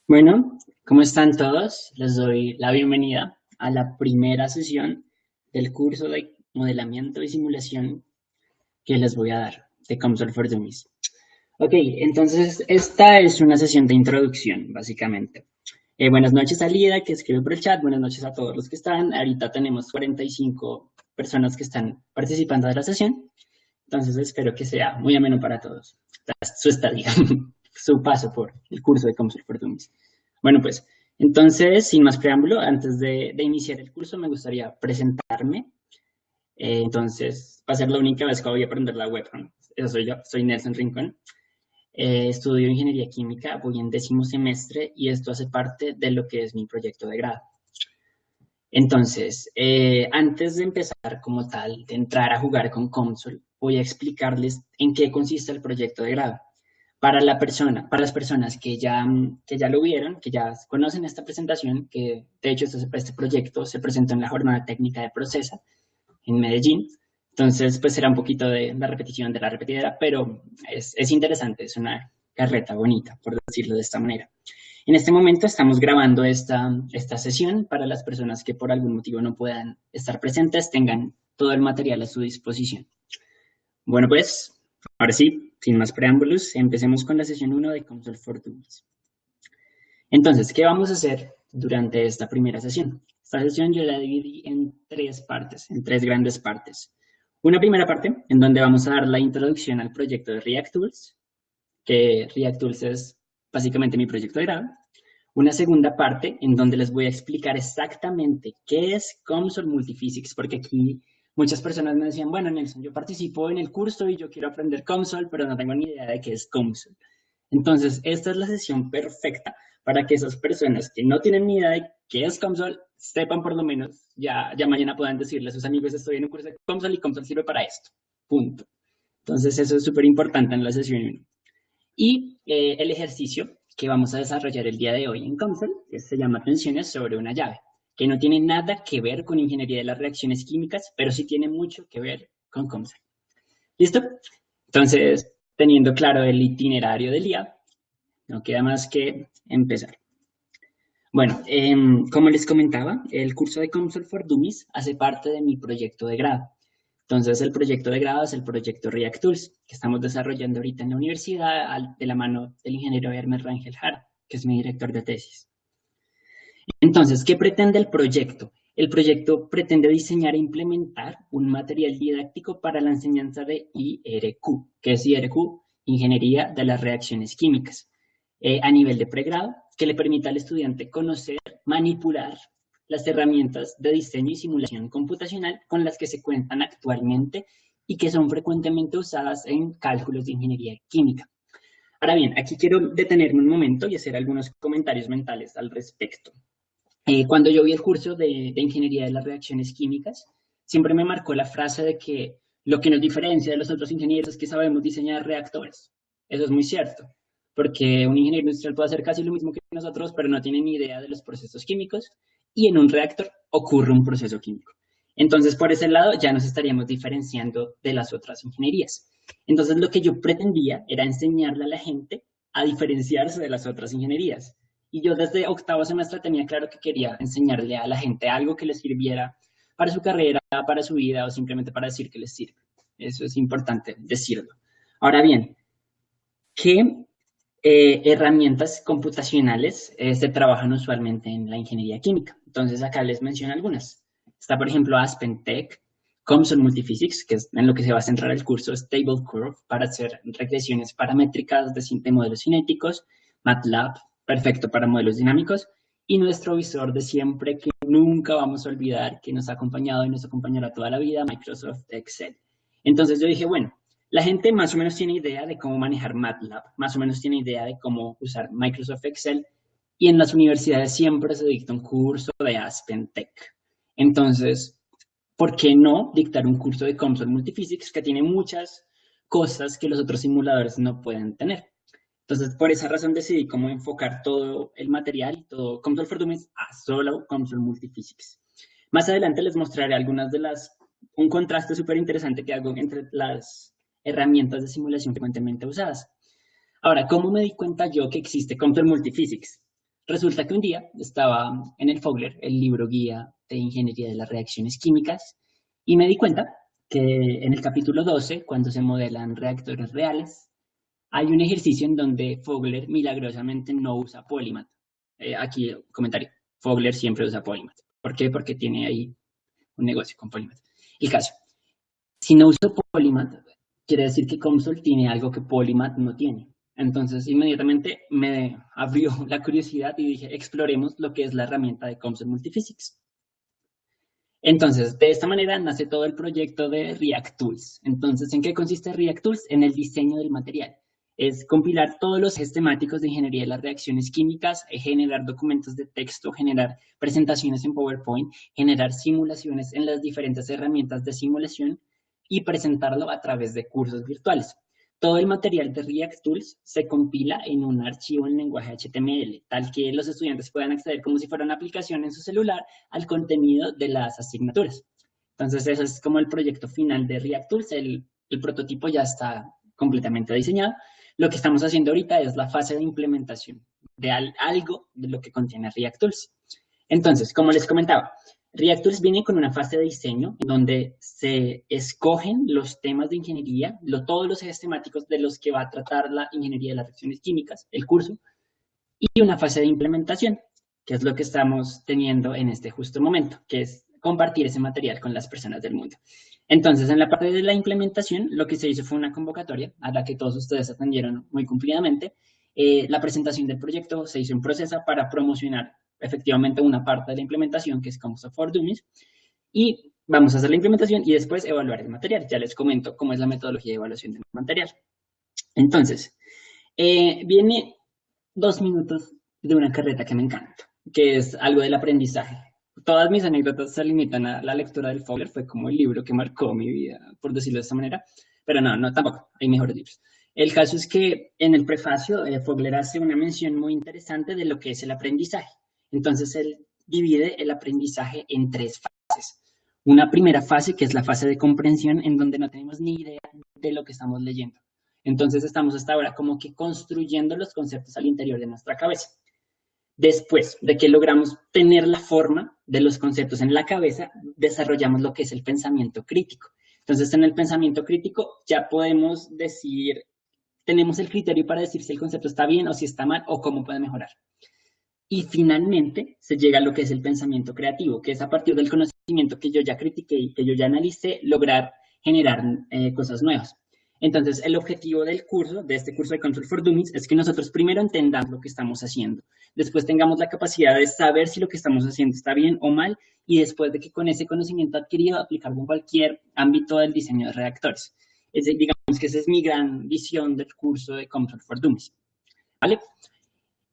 Bueno, ¿cómo están todos? Les doy la bienvenida a la primera sesión del curso de modelamiento y simulación que les voy a dar de COMSOL for Dummies. Ok, entonces esta es una sesión de introducción, básicamente. Buenas noches a Lida, que escribe por el chat. Buenas noches a todos los que están. Ahorita tenemos 45 personas que están participando de la sesión. Entonces espero que sea muy ameno para todos. Su estadía, su paso por el curso de COMSOL for Dummies. Bueno, pues, entonces, sin más preámbulo, antes de iniciar el curso, me gustaría presentarme. Entonces, va a ser la única vez que voy a aprender la webcam. Eso soy yo, soy Nelson Rincón. Estudio ingeniería química, voy en 10º semestre y esto hace parte de lo que es mi proyecto de grado. Entonces, antes de empezar como tal, de entrar a jugar con COMSOL, voy a explicarles en qué consiste el proyecto de grado. Para las personas que ya lo vieron, que ya conocen esta presentación, que de hecho este proyecto se presentó en la jornada técnica de Procesa en Medellín. Entonces, pues será un poquito de la repetición de la repetidera, pero es interesante, es una carreta bonita, por decirlo de esta manera. En este momento estamos grabando esta sesión para las personas que por algún motivo no puedan estar presentes, tengan todo el material a su disposición. Bueno, pues, ahora sí, sin más preámbulos, empecemos con la sesión 1 de COMSOL for Dummies. Entonces, ¿qué vamos a hacer durante esta primera sesión? Esta sesión yo la dividí en tres partes, en tres grandes partes. Una primera parte en donde vamos a dar la introducción al proyecto de React Tools, que React Tools es básicamente mi proyecto de grado. Una segunda parte en donde les voy a explicar exactamente qué es COMSOL Multiphysics, porque aquí muchas personas me decían, bueno, Nelson, yo participo en el curso y yo quiero aprender COMSOL, pero no tengo ni idea de qué es COMSOL. Entonces, esta es la sesión perfecta para que esas personas que no tienen ni idea de qué es COMSOL sepan por lo menos, ya mañana puedan decirle a sus amigos, estoy en un curso de COMSOL y COMSOL sirve para esto. Punto. Entonces, eso es súper importante en la sesión 1. Y el ejercicio que vamos a desarrollar el día de hoy en COMSOL se llama Tensiones sobre una llave, que no tiene nada que ver con ingeniería de las reacciones químicas, pero sí tiene mucho que ver con COMSOL. ¿Listo? Entonces, teniendo claro el itinerario del día, no queda más que empezar. Bueno, como les comentaba, el curso de COMSOL for Dummies hace parte de mi proyecto de grado. Entonces, el proyecto de grado es el proyecto React Tools, que estamos desarrollando ahorita en la universidad de la mano del ingeniero Hermes Rangel Jara, que es mi director de tesis. Entonces, ¿qué pretende el proyecto? El proyecto pretende diseñar e implementar un material didáctico para la enseñanza de IRQ. ¿Qué es IRQ? Ingeniería de las Reacciones Químicas. A nivel de pregrado, que le permita al estudiante conocer, manipular las herramientas de diseño y simulación computacional con las que se cuentan actualmente y que son frecuentemente usadas en cálculos de ingeniería química. Ahora bien, aquí quiero detenerme un momento y hacer algunos comentarios mentales al respecto. Cuando yo vi el curso de Ingeniería de las Reacciones Químicas, siempre me marcó la frase de que lo que nos diferencia de los otros ingenieros es que sabemos diseñar reactores. Eso es muy cierto, porque un ingeniero industrial puede hacer casi lo mismo que nosotros, pero no tiene ni idea de los procesos químicos, y en un reactor ocurre un proceso químico. Entonces, por ese lado, ya nos estaríamos diferenciando de las otras ingenierías. Entonces, lo que yo pretendía era enseñarle a la gente a diferenciarse de las otras ingenierías. Y yo desde octavo semestre tenía claro que quería enseñarle a la gente algo que les sirviera para su carrera, para su vida o simplemente para decir que les sirve. Eso es importante decirlo. Ahora bien, ¿qué herramientas computacionales se trabajan usualmente en la ingeniería química? Entonces acá les menciono algunas. Está por ejemplo AspenTech, COMSOL Multiphysics, que es en lo que se va a centrar el curso, Stable Curve para hacer regresiones paramétricas de modelos cinéticos, MATLAB, perfecto para modelos dinámicos, y nuestro visor de siempre que nunca vamos a olvidar, que nos ha acompañado y nos acompañará toda la vida, Microsoft Excel. Entonces yo dije, bueno, la gente más o menos tiene idea de cómo manejar MATLAB, más o menos tiene idea de cómo usar Microsoft Excel, y en las universidades siempre se dicta un curso de AspenTech. Entonces, ¿por qué no dictar un curso de COMSOL Multiphysics que tiene muchas cosas que los otros simuladores no pueden tener? Entonces, por esa razón decidí cómo enfocar todo el material, todo COMSOL for Dummies a solo COMSOL Multiphysics. Más adelante les mostraré un contraste súper interesante que hago entre las herramientas de simulación frecuentemente usadas. Ahora, ¿cómo me di cuenta yo que existe COMSOL Multiphysics? resulta que un día estaba en el Fogler, el libro guía de ingeniería de las reacciones químicas, y me di cuenta que en el capítulo 12, cuando se modelan reactores reales, hay un ejercicio en donde Fogler milagrosamente no usa Polymath. Aquí, comentario, Fogler siempre usa Polymath. ¿Por qué? Porque tiene ahí un negocio con Polymath. El caso, si no uso Polymath, quiere decir que COMSOL tiene algo que Polymath no tiene. Entonces, inmediatamente me abrió la curiosidad y dije, exploremos lo que es la herramienta de COMSOL Multiphysics. Entonces, de esta manera nace todo el proyecto de React Tools. Entonces, ¿en qué consiste React Tools? En el diseño del material. Es compilar todos los ejes temáticos de ingeniería de las reacciones químicas, generar documentos de texto, generar presentaciones en PowerPoint, generar simulaciones en las diferentes herramientas de simulación y presentarlo a través de cursos virtuales. Todo el material de React Tools se compila en un archivo en lenguaje HTML, tal que los estudiantes puedan acceder como si fuera una aplicación en su celular al contenido de las asignaturas. Entonces, eso es como el proyecto final de React Tools. El prototipo ya está completamente diseñado. Lo que estamos haciendo ahorita es la fase de implementación de algo de lo que contiene React Tools. Entonces, como les comentaba, React Tools viene con una fase de diseño en donde se escogen los temas de ingeniería, todos los ejes temáticos de los que va a tratar la ingeniería de las reacciones químicas, el curso, y una fase de implementación, que es lo que estamos teniendo en este justo momento, que es compartir ese material con las personas del mundo. Entonces, en la parte de la implementación, lo que se hizo fue una convocatoria a la que todos ustedes atendieron muy cumplidamente. La presentación del proyecto se hizo en Procesa para promocionar efectivamente una parte de la implementación, que es Comsol for Dummies, y vamos a hacer la implementación y después evaluar el material. Ya les comento cómo es la metodología de evaluación del material. Entonces, viene 2 minutos de una carreta que me encanta, que es algo del aprendizaje. Todas mis anécdotas se limitan a la lectura del Fogler, fue como el libro que marcó mi vida, por decirlo de esta manera, pero no, tampoco, hay mejores libros. El caso es que en el prefacio, Fogler hace una mención muy interesante de lo que es el aprendizaje. Entonces, él divide el aprendizaje en 3 fases. Una primera fase, que es la fase de comprensión, en donde no tenemos ni idea de lo que estamos leyendo. Entonces, estamos hasta ahora como que construyendo los conceptos al interior de nuestra cabeza. Después de que logramos tener la forma de los conceptos en la cabeza, desarrollamos lo que es el pensamiento crítico. Entonces, en el pensamiento crítico ya podemos decir, tenemos el criterio para decir si el concepto está bien o si está mal o cómo puede mejorar. Y finalmente se llega a lo que es el pensamiento creativo, que es a partir del conocimiento que yo ya critiqué y que yo ya analicé, lograr generar cosas nuevas. Entonces, el objetivo del curso, de este curso de Control for Dummies, es que nosotros primero entendamos lo que estamos haciendo, después tengamos la capacidad de saber si lo que estamos haciendo está bien o mal, y después de que con ese conocimiento adquirido aplicarlo en cualquier ámbito del diseño de reactores. Digamos que esa es mi gran visión del curso de Control for Dummies. ¿Vale?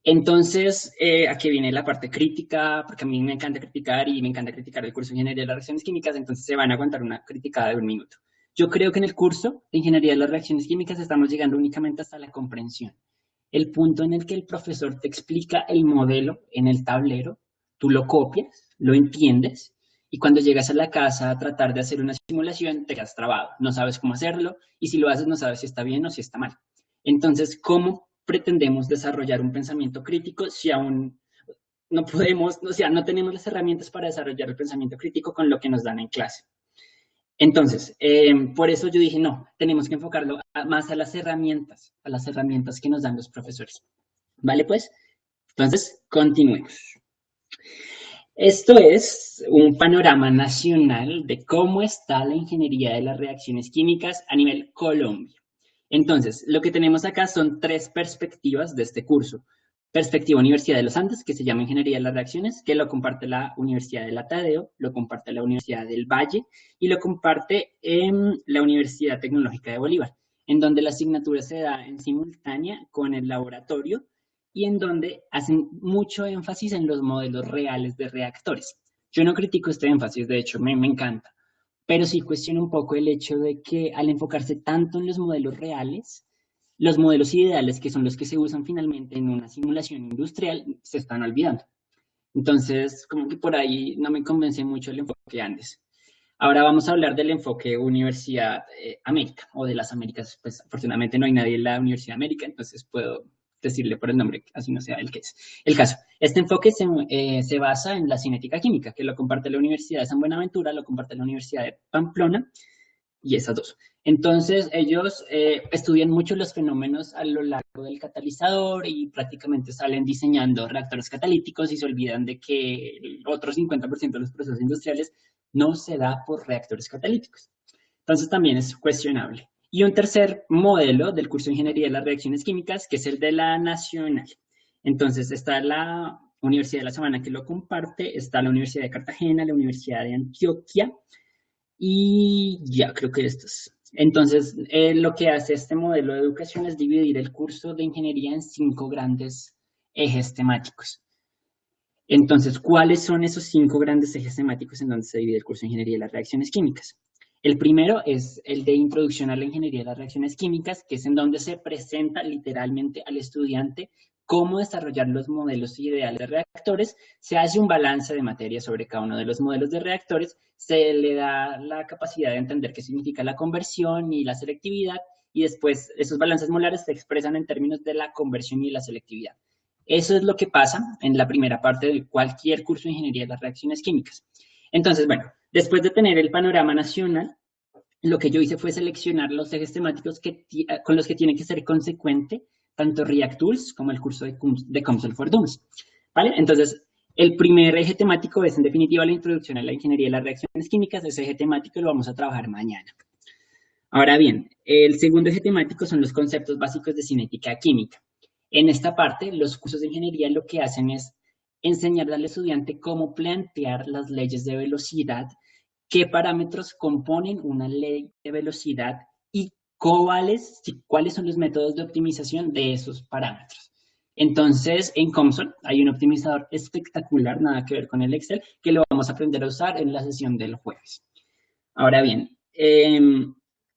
Entonces, aquí viene la parte crítica, porque a mí me encanta criticar y me encanta criticar el curso de Ingeniería de las Reacciones Químicas, entonces se van a aguantar una criticada de 1 minuto. Yo creo que en el curso de Ingeniería de las Reacciones Químicas estamos llegando únicamente hasta la comprensión. El punto en el que el profesor te explica el modelo en el tablero, tú lo copias, lo entiendes, y cuando llegas a la casa a tratar de hacer una simulación, te quedas trabado, no sabes cómo hacerlo, y si lo haces no sabes si está bien o si está mal. Entonces, ¿cómo pretendemos desarrollar un pensamiento crítico si aún no podemos, o sea, no tenemos las herramientas para desarrollar el pensamiento crítico con lo que nos dan en clase? Entonces, por eso yo dije, no, tenemos que enfocarlo más a las herramientas que nos dan los profesores. ¿Vale, pues? Entonces, continuemos. Esto es un panorama nacional de cómo está la ingeniería de las reacciones químicas a nivel Colombia. Entonces, lo que tenemos acá son 3 perspectivas de este curso. Perspectiva Universidad de los Andes, que se llama Ingeniería de las Reacciones, que lo comparte la Universidad de La Tadeo, lo comparte la Universidad del Valle y lo comparte en la Universidad Tecnológica de Bolívar, en donde la asignatura se da en simultánea con el laboratorio y en donde hacen mucho énfasis en los modelos reales de reactores. Yo no critico este énfasis, de hecho, me encanta, pero sí cuestiono un poco el hecho de que al enfocarse tanto en los modelos reales, los modelos ideales, que son los que se usan finalmente en una simulación industrial, se están olvidando. Entonces, como que por ahí no me convence mucho el enfoque Andes. Ahora vamos a hablar del enfoque Universidad América, o de las Américas. Pues afortunadamente no hay nadie en la Universidad América, entonces puedo decirle por el nombre, así no sea el que es. El caso, este enfoque se basa en la cinética química, que lo comparte la Universidad de San Buenaventura, lo comparte la Universidad de Pamplona, y esas dos. Entonces, ellos estudian mucho los fenómenos a lo largo del catalizador y prácticamente salen diseñando reactores catalíticos y se olvidan de que el otro 50% de los procesos industriales no se da por reactores catalíticos. Entonces, también es cuestionable. Y un tercer modelo del curso de Ingeniería de las Reacciones Químicas, que es el de la Nacional. Entonces, está la Universidad de La Sabana que lo comparte, está la Universidad de Cartagena, la Universidad de Antioquia, y ya creo que estos. Entonces, lo que hace este modelo de educación es dividir el curso de ingeniería en 5 grandes ejes temáticos. Entonces, ¿cuáles son esos 5 grandes ejes temáticos en donde se divide el curso de ingeniería de las reacciones químicas? El primero es el de introducción a la ingeniería de las reacciones químicas, que es en donde se presenta literalmente al estudiante cómo desarrollar los modelos ideales de reactores, se hace un balance de materia sobre cada uno de los modelos de reactores, se le da la capacidad de entender qué significa la conversión y la selectividad, y después esos balances molares se expresan en términos de la conversión y la selectividad. Eso es lo que pasa en la primera parte de cualquier curso de ingeniería de las reacciones químicas. Entonces, bueno, después de tener el panorama nacional, lo que yo hice fue seleccionar los ejes temáticos con los que tiene que ser consecuente tanto React Tools como el curso de COMSOL for Dummies, ¿vale? Entonces, el primer eje temático es, en definitiva, la introducción a la ingeniería de las reacciones químicas. Ese eje temático lo vamos a trabajar mañana. Ahora bien, el segundo eje temático son los conceptos básicos de cinética química. En esta parte, los cursos de ingeniería lo que hacen es enseñar al estudiante cómo plantear las leyes de velocidad, qué parámetros componen una ley de velocidad y cuáles son los métodos de optimización de esos parámetros. Entonces, en COMSOL hay un optimizador espectacular, nada que ver con el Excel, que lo vamos a aprender a usar en la sesión del jueves. Ahora bien,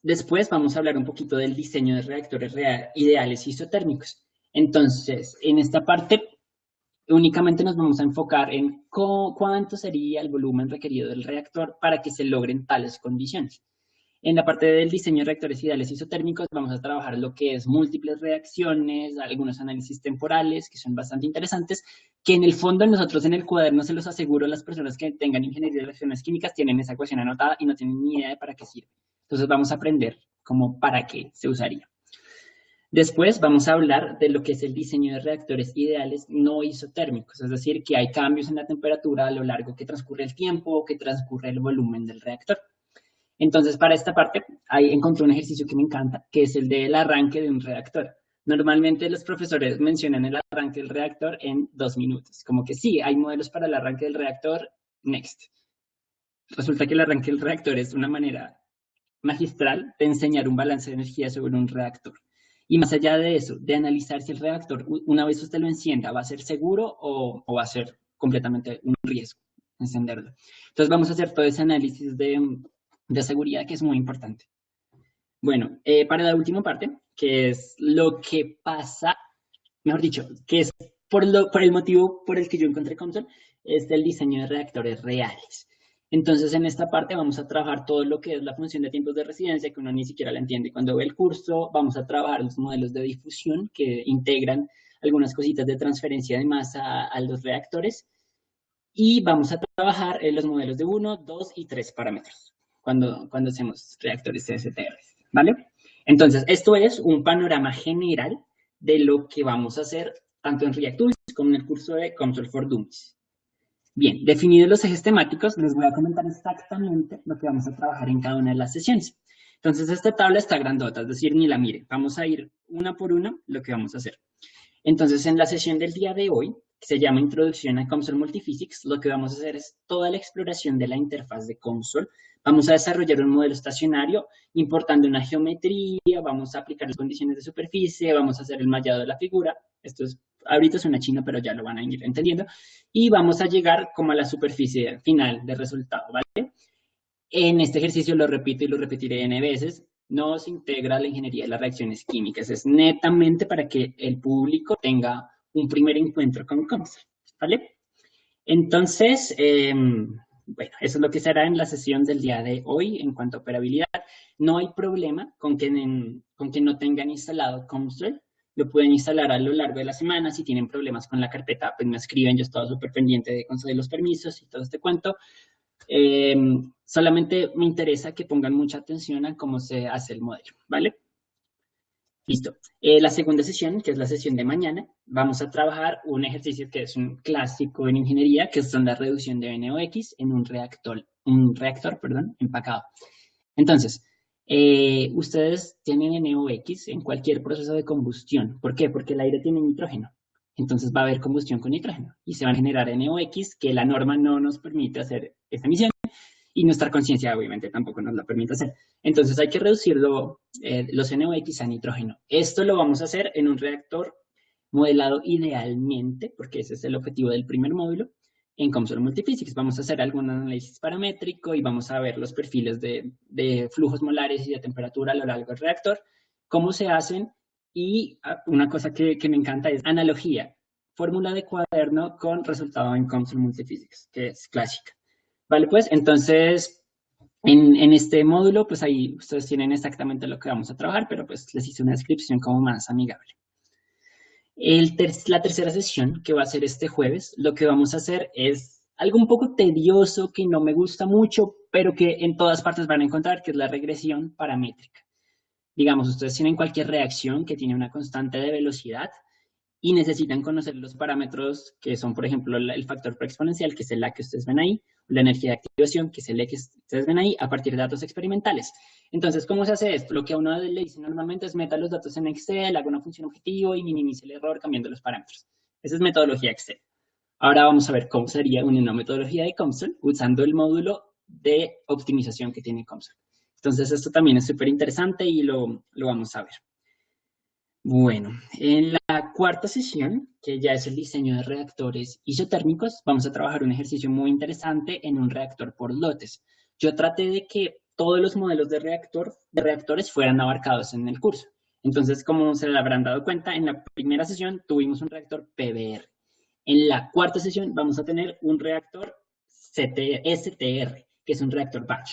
después vamos a hablar un poquito del diseño de reactores ideales isotérmicos. Entonces, en esta parte únicamente nos vamos a enfocar en cuánto sería el volumen requerido del reactor para que se logren tales condiciones. En la parte del diseño de reactores ideales isotérmicos vamos a trabajar lo que es múltiples reacciones, algunos análisis temporales que son bastante interesantes, que en el fondo nosotros en el cuaderno, se los aseguro, las personas que tengan ingeniería de reacciones químicas tienen esa ecuación anotada y no tienen ni idea de para qué sirve. Entonces vamos a aprender cómo para qué se usaría. Después vamos a hablar de lo que es el diseño de reactores ideales no isotérmicos, es decir, que hay cambios en la temperatura a lo largo que transcurre el tiempo o que transcurre el volumen del reactor. Entonces, para esta parte, ahí encontré un ejercicio que me encanta, que es el del arranque de un reactor. Normalmente los profesores mencionan el arranque del reactor en 2 minutos, como que sí, hay modelos para el arranque del reactor, next. Resulta que el arranque del reactor es una manera magistral de enseñar un balance de energía sobre un reactor. Y más allá de eso, de analizar si el reactor, una vez usted lo encienda, va a ser seguro o va a ser completamente un riesgo encenderlo. Entonces vamos a hacer todo ese análisis de seguridad que es muy importante. Bueno, para la última parte, que es lo que pasa, mejor dicho, que es por el motivo por el que yo encontré COMSOL, es el diseño de reactores reales. Entonces, en esta parte vamos a trabajar todo lo que es la función de tiempos de residencia, que uno ni siquiera la entiende cuando ve el curso. Vamos a trabajar los modelos de difusión, que integran algunas cositas de transferencia de masa a los reactores. Y vamos a trabajar los modelos de 1, 2 y 3 parámetros, cuando hacemos reactores CSTR, ¿vale? Entonces, esto es un panorama general de lo que vamos a hacer tanto en React Tools como en el curso de COMSOL for Dummies. Bien, definidos los ejes temáticos, les voy a comentar exactamente lo que vamos a trabajar en cada una de las sesiones. Entonces, esta tabla está grandota, es decir, ni la mire. Vamos a ir una por una lo que vamos a hacer. Entonces, en la sesión del día de hoy, que se llama Introducción a COMSOL Multiphysics, lo que vamos a hacer es toda la exploración de la interfaz de COMSOL. Vamos a desarrollar un modelo estacionario importando una geometría, vamos a aplicar las condiciones de superficie, vamos a hacer el mallado de la figura. Esto es, ahorita suena chino, pero ya lo van a ir entendiendo. Y vamos a llegar como a la superficie final de resultado, ¿vale? En este ejercicio lo repito y lo repetiré N veces. No se integra la ingeniería de las reacciones químicas. Es netamente para que el público tenga un primer encuentro con COMSOL, ¿vale? Entonces, bueno, eso es lo que será en la sesión del día de hoy en cuanto a operabilidad. No hay problema con que no tengan instalado COMSOL. lo pueden instalar a lo largo de la semana. Si tienen problemas con la carpeta, pues me escriben, yo estaba súper pendiente de conseguir los permisos y todo este cuento. Solamente me interesa que pongan mucha atención a cómo se hace el modelo, ¿vale? Listo. La segunda sesión, que es la sesión de mañana, vamos a trabajar un ejercicio que es un clásico en ingeniería, que son la reducción de NOx en un reactor, empacado. Entonces, ustedes tienen NOx en cualquier proceso de combustión. ¿Por qué? Porque el aire tiene nitrógeno. Entonces va a haber combustión con nitrógeno y se van a generar NOx, que la norma no nos permite hacer esta emisión y nuestra conciencia obviamente tampoco nos la permite hacer. Entonces hay que reducirlo, los NOx a nitrógeno. Esto lo vamos a hacer en un reactor modelado idealmente, porque ese es el objetivo del primer módulo, en COMSOL Multiphysics. Vamos a hacer algún análisis paramétrico y vamos a ver los perfiles de flujos molares y de temperatura a lo largo del reactor, cómo se hacen, y una cosa que me encanta es analogía, fórmula de cuaderno con resultado en COMSOL Multiphysics, que es clásica. Vale, pues, entonces, en este módulo, pues ahí ustedes tienen exactamente lo que vamos a trabajar, pero pues les hice una descripción como más amigable. La tercera sesión, que va a ser este jueves, lo que vamos a hacer es algo un poco tedioso, que no me gusta mucho, pero que en todas partes van a encontrar, que es la regresión paramétrica. Digamos, ustedes tienen cualquier reacción que tiene una constante de velocidad y necesitan conocer los parámetros que son, por ejemplo, el factor preexponencial, que es el A que ustedes ven ahí, la energía de activación, que es el E que ustedes ven ahí, a partir de datos experimentales. Entonces, ¿cómo se hace esto? Lo que a uno le dice normalmente es meta los datos en Excel, haga una función objetivo y minimice el error cambiando los parámetros. Esa es metodología Excel. Ahora vamos a ver cómo sería una metodología de COMSOL usando el módulo de optimización que tiene COMSOL. Entonces, esto también es súper interesante y lo vamos a ver. Bueno, en la cuarta sesión, que ya es el diseño de reactores isotérmicos, vamos a trabajar un ejercicio muy interesante en un reactor por lotes. Yo traté de que todos los modelos de reactores fueran abarcados en el curso. Entonces, como se habrán dado cuenta, en la primera sesión tuvimos un reactor PBR. En la cuarta sesión vamos a tener un reactor STR, que es un reactor batch.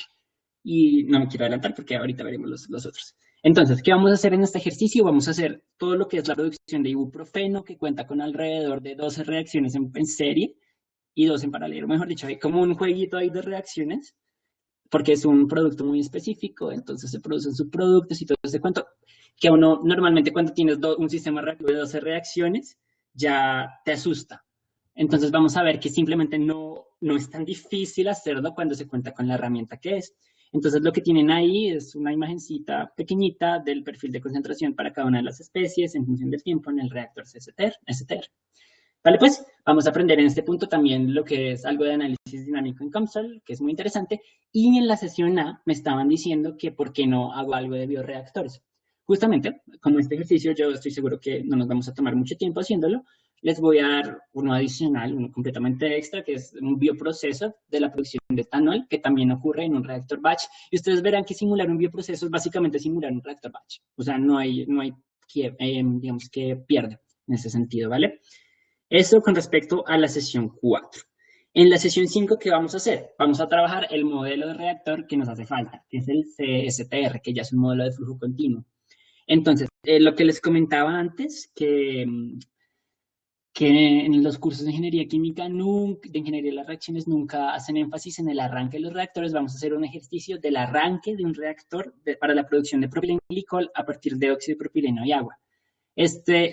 Y no me quiero adelantar porque ahorita veremos los otros. Entonces, ¿qué vamos a hacer en este ejercicio? Vamos a hacer todo lo que es la producción de ibuprofeno, que cuenta con alrededor de 12 reacciones en serie y 2 en paralelo. Mejor dicho, hay como un jueguito ahí de reacciones, porque es un producto muy específico, entonces se producen subproductos y todo ese cuento, que uno normalmente cuando tienes un sistema reactivo de 12 reacciones, ya te asusta. Entonces vamos a ver que simplemente no es tan difícil hacerlo cuando se cuenta con la herramienta que es. Entonces lo que tienen ahí es una imagencita pequeñita del perfil de concentración para cada una de las especies en función del tiempo en el reactor STR. Vale, pues vamos a aprender en este punto también lo que es algo de análisis dinámico en COMSOL, que es muy interesante. Y en la sesión A me estaban diciendo que por qué no hago algo de bioreactores. Justamente, como este ejercicio yo estoy seguro que no nos vamos a tomar mucho tiempo haciéndolo, les voy a dar uno adicional, uno completamente extra, que es un bioproceso de la producción de etanol, que también ocurre en un reactor batch. Y ustedes verán que simular un bioproceso es básicamente simular un reactor batch. O sea, no hay digamos que pierde en ese sentido, ¿vale? Eso con respecto a la sesión 4. En la sesión 5, ¿qué vamos a hacer? Vamos a trabajar el modelo de reactor que nos hace falta, que es el CSTR, que ya es un modelo de flujo continuo. Entonces, lo que les comentaba antes, que en los cursos de ingeniería química, de ingeniería de las reacciones, nunca hacen énfasis en el arranque de los reactores. Vamos a hacer un ejercicio del arranque de un reactor para la producción de propilenglicol a partir de óxido de propileno y agua.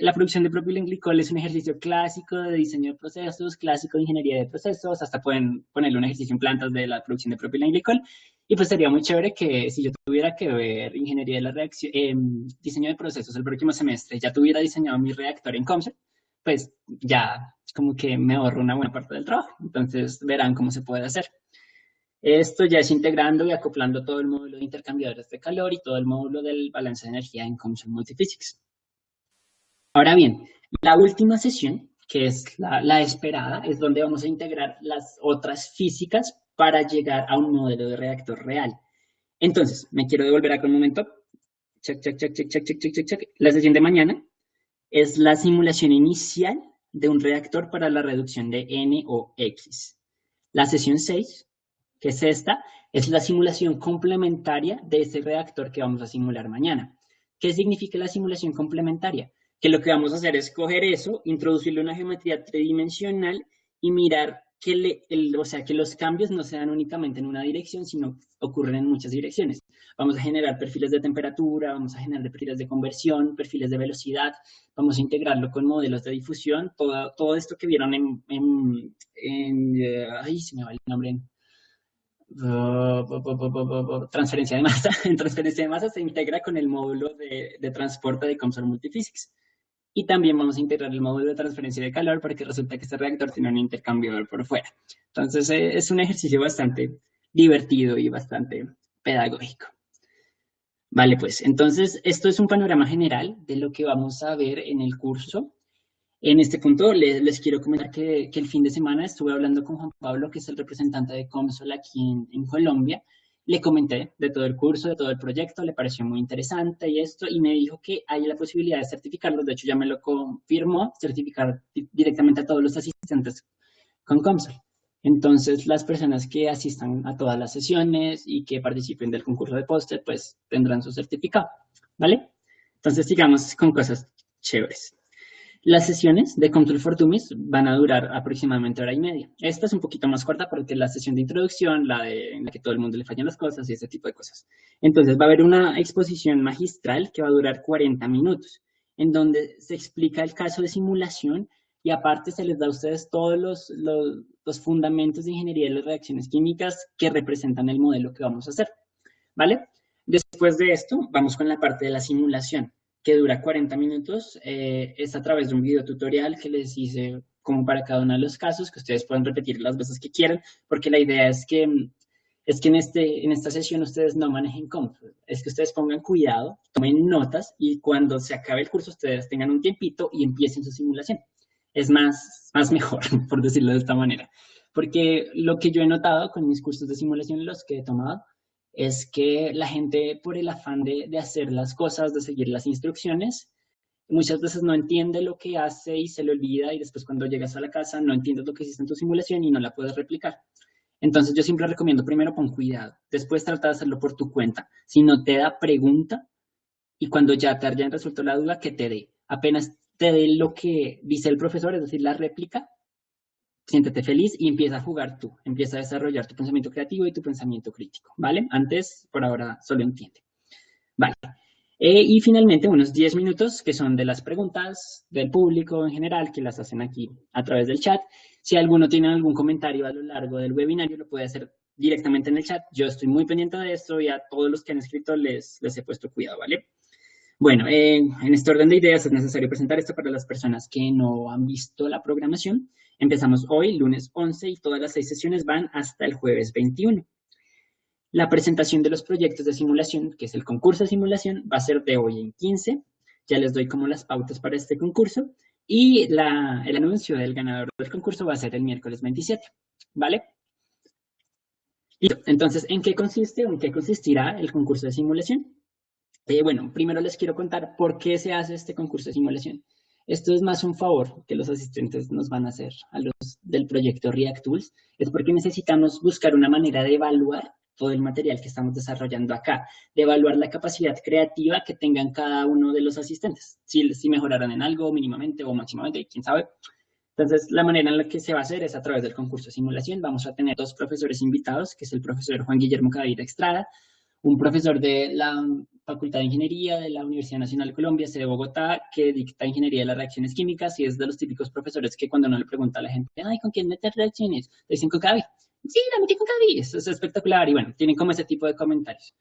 La producción de propilenglicol es un ejercicio clásico de diseño de procesos, clásico de ingeniería de procesos, hasta pueden ponerle un ejercicio en plantas de la producción de propilenglicol. Y pues sería muy chévere que si yo tuviera que ver ingeniería de la reacción, diseño de procesos el próximo semestre, ya tuviera diseñado mi reactor en COMSOL, pues ya como que me ahorro una buena parte del trabajo. Entonces verán cómo se puede hacer. Esto ya es integrando y acoplando todo el módulo de intercambiadores de calor y todo el módulo del balance de energía en COMSOL Multiphysics. Ahora bien, la última sesión, que es la esperada, es donde vamos a integrar las otras físicas para llegar a un modelo de reactor real. Entonces, me quiero devolver acá un momento. Check. La sesión de mañana es la simulación inicial de un reactor para la reducción de NOx. La sesión 6, que es esta, es la simulación complementaria de ese reactor que vamos a simular mañana. ¿Qué significa la simulación complementaria? que lo que vamos a hacer es coger eso, introducirle una geometría tridimensional y mirar o sea, que los cambios no se dan únicamente en una dirección, sino ocurren en muchas direcciones. Vamos a generar perfiles de temperatura, vamos a generar perfiles de conversión, perfiles de velocidad, vamos a integrarlo con modelos de difusión, todo esto que vieron ay, se me va el nombre, transferencia de masa. En transferencia de masa se integra con el módulo de transporte de COMSOL Multiphysics. Y también vamos a integrar el módulo de transferencia de calor porque resulta que este reactor tiene un intercambiador por fuera. Entonces es un ejercicio bastante divertido y bastante pedagógico. Vale, pues entonces esto es un panorama general de lo que vamos a ver en el curso. En este punto les quiero comentar que el fin de semana estuve hablando con Juan Pablo, que es el representante de COMSOL aquí en Colombia. Le comenté de todo el curso, de todo el proyecto, le pareció muy interesante y esto, y me dijo que hay la posibilidad de certificarlos, de hecho ya me lo confirmó, certificar directamente a todos los asistentes con COMSOL. Entonces, las personas que asistan a todas las sesiones y que participen del concurso de póster, pues tendrán su certificado, ¿vale? Entonces, sigamos con cosas chéveres. Las sesiones de Control for Dummies van a durar aproximadamente hora y media. Esta es un poquito más corta porque la sesión de introducción, en la que todo el mundo le fallan las cosas y ese tipo de cosas. Entonces va a haber una exposición magistral que va a durar 40 minutos, en donde se explica el caso de simulación y aparte se les da a ustedes todos los fundamentos de ingeniería de las reacciones químicas que representan el modelo que vamos a hacer, ¿vale? Después de esto, vamos con la parte de la simulación, que dura 40 minutos. Es a través de un video tutorial que les hice como para cada uno de los casos, que ustedes pueden repetir las veces que quieran, porque la idea es que en esta sesión ustedes no manejen COMSOL, es que ustedes pongan cuidado, tomen notas y cuando se acabe el curso ustedes tengan un tiempito y empiecen su simulación. Es más mejor, por decirlo de esta manera. Porque lo que yo he notado con mis cursos de simulación, los que he tomado, es que la gente, por el afán de hacer las cosas, de seguir las instrucciones, muchas veces no entiende lo que hace y se le olvida y después cuando llegas a la casa no entiendes lo que hiciste en tu simulación y no la puedes replicar. Entonces yo siempre recomiendo primero pon cuidado, después trata de hacerlo por tu cuenta. Si no te da, pregunta y cuando ya te hayan resuelto la duda, que te dé. Apenas te dé lo que dice el profesor, es decir, la réplica, siéntete feliz y empieza a jugar tú. Empieza a desarrollar tu pensamiento creativo y tu pensamiento crítico, ¿vale? Antes, por ahora, solo entiende. Vale. Y finalmente, unos 10 minutos que son de las preguntas del público en general, que las hacen aquí a través del chat. Si alguno tiene algún comentario a lo largo del webinario, lo puede hacer directamente en el chat. Yo estoy muy pendiente de esto y a todos los que han escrito les he puesto cuidado, ¿vale? Bueno, en este orden de ideas es necesario presentar esto para las personas que no han visto la programación. Empezamos hoy, lunes 11, y todas las 6 sesiones van hasta el jueves 21. La presentación de los proyectos de simulación, que es el concurso de simulación, va a ser de hoy en 15. Ya les doy como las pautas para este concurso. Y el anuncio del ganador del concurso va a ser el miércoles 27, ¿vale? Listo. Entonces, ¿en qué consiste o en qué consistirá el concurso de simulación? Bueno, primero les quiero contar por qué se hace este concurso de simulación. Esto es más un favor que los asistentes nos van a hacer a los del proyecto React Tools. Es porque necesitamos buscar una manera de evaluar todo el material que estamos desarrollando acá, de evaluar la capacidad creativa que tengan cada uno de los asistentes, si mejoraron en algo mínimamente o máximamente, quién sabe. Entonces, la manera en la que se va a hacer es a través del concurso de simulación. Vamos a tener 2 profesores invitados, que es el profesor Juan Guillermo Cadavid Estrada, un profesor de la Facultad de Ingeniería de la Universidad Nacional de Colombia, sede de Bogotá, que dicta Ingeniería de las Reacciones Químicas y es de los típicos profesores que cuando uno le pregunta a la gente, ay, ¿con quién meter reacciones? Le dicen con Cadavid. Sí, la metí con Cadavid. Eso es espectacular y bueno, tienen como ese tipo de comentarios.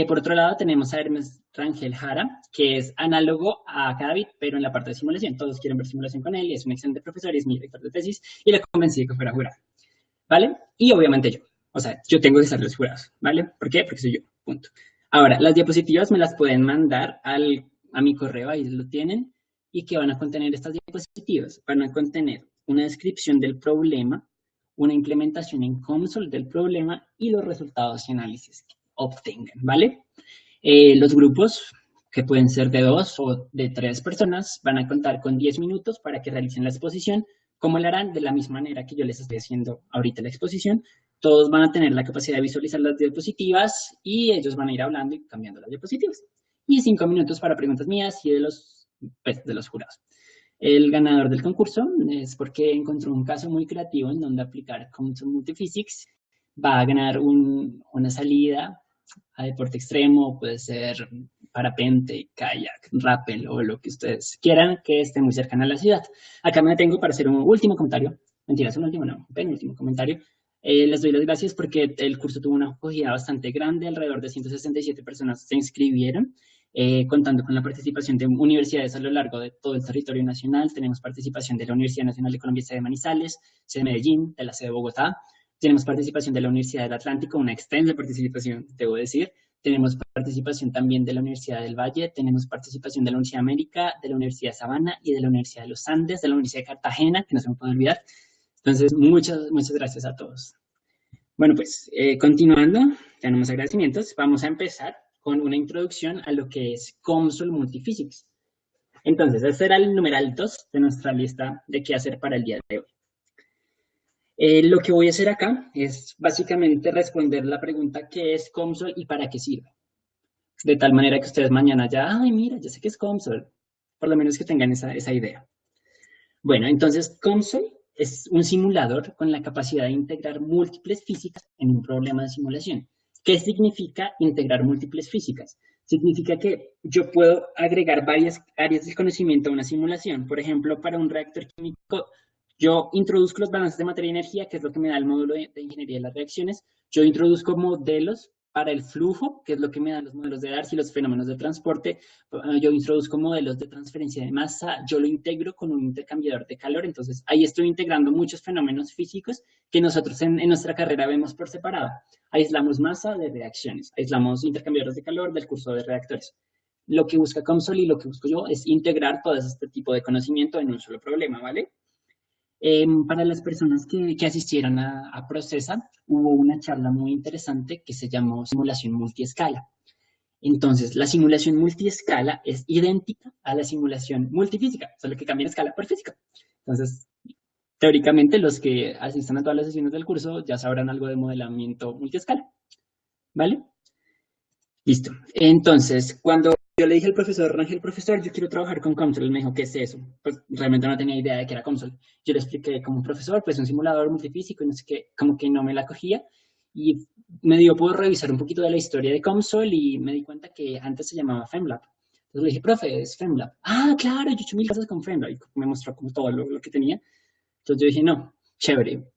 Por otro lado, tenemos a Hermes Rangel Jara, que es análogo a Cadavid, pero en la parte de simulación. Todos quieren ver simulación con él y es un excelente profesor y es mi director de tesis y le convencí de que fuera a jurar. ¿Vale? Y obviamente yo. O sea, yo tengo que ser los jurados, ¿vale? ¿Por qué? Porque soy yo, punto. Ahora, las diapositivas me las pueden mandar a mi correo, ahí lo tienen. ¿Y qué van a contener estas diapositivas? Van a contener una descripción del problema, una implementación en COMSOL del problema y los resultados y análisis que obtengan, ¿vale? Los grupos, que pueden ser de 2 o de 3 personas, van a contar con 10 minutos para que realicen la exposición. ¿Cómo lo harán? De la misma manera que yo les estoy haciendo ahorita la exposición. Todos van a tener la capacidad de visualizar las diapositivas y ellos van a ir hablando y cambiando las diapositivas. Y 5 minutos para preguntas mías y de los pues, de los jurados. El ganador del concurso es porque encontró un caso muy creativo en donde aplicar COMSOL Multiphysics. Va a ganar una salida a deporte extremo, puede ser parapente, kayak, rappel o lo que ustedes quieran que esté muy cercana a la ciudad. Acá me detengo para hacer un último comentario. Mentiras, un último, no, un penúltimo comentario. Les doy las gracias porque el curso tuvo una acogida bastante grande, alrededor de 167 personas se inscribieron, contando con la participación de universidades a lo largo de todo el territorio nacional. Tenemos participación de la Universidad Nacional de Colombia, sede de Manizales, sede de Medellín, de la sede de Bogotá. Tenemos participación de la Universidad del Atlántico, una extensa participación, debo decir. Tenemos participación también de la Universidad del Valle, tenemos participación de la Universidad de América, de la Universidad de Sabana y de la Universidad de los Andes, de la Universidad de Cartagena, que no se me puede olvidar. Entonces, muchas gracias a todos. Bueno, pues, continuando, tenemos agradecimientos. Vamos a empezar con una introducción a lo que es COMSOL Multiphysics. Entonces, este era el numeral 2 de nuestra lista de qué hacer para el día de hoy. Lo que voy a hacer acá es básicamente responder la pregunta ¿qué es COMSOL y para qué sirve? De tal manera que ustedes mañana ya, ay, mira, ya sé qué es COMSOL. Por lo menos que tengan esa idea. Bueno, entonces COMSOL es un simulador con la capacidad de integrar múltiples físicas en un problema de simulación. ¿Qué significa integrar múltiples físicas? Significa que yo puedo agregar varias áreas del conocimiento a una simulación. Por ejemplo, para un reactor químico, yo introduzco los balances de materia y energía, que es lo que me da el módulo de ingeniería de las reacciones. Yo introduzco modelos para el flujo, que es lo que me dan los modelos de Darcy y los fenómenos de transporte. Yo introduzco modelos de transferencia de masa, yo lo integro con un intercambiador de calor. Entonces, ahí estoy integrando muchos fenómenos físicos que nosotros en nuestra carrera vemos por separado. Aislamos masa de reacciones, aislamos intercambiadores de calor del curso de reactores. Lo que busca COMSOL y lo que busco yo es integrar todo este tipo de conocimiento en un solo problema, ¿vale? Para las personas que asistieron a Procesa, hubo una charla muy interesante que se llamó simulación multiescala. Entonces, la simulación multiescala es idéntica a la simulación multifísica, solo que cambia escala por física. Entonces, teóricamente, los que asistan a todas las sesiones del curso ya sabrán algo de modelamiento multiescala, ¿vale? Listo. Entonces, cuando yo le dije al profesor Rangel, profesor, yo quiero trabajar con COMSOL, él me dijo, ¿qué es eso? Pues realmente no tenía idea de qué era COMSOL. Yo le expliqué como profesor, pues un simulador multifísico y no sé qué, como que no me la cogía. Y me dio por revisar un poquito de la historia de COMSOL y me di cuenta que antes se llamaba FEMLAB. Entonces le dije, profe, es FEMLAB. Ah, claro, yo he hecho 1000 cosas con FEMLAB. Y me mostró como todo lo que tenía. Entonces yo dije, no, chévere,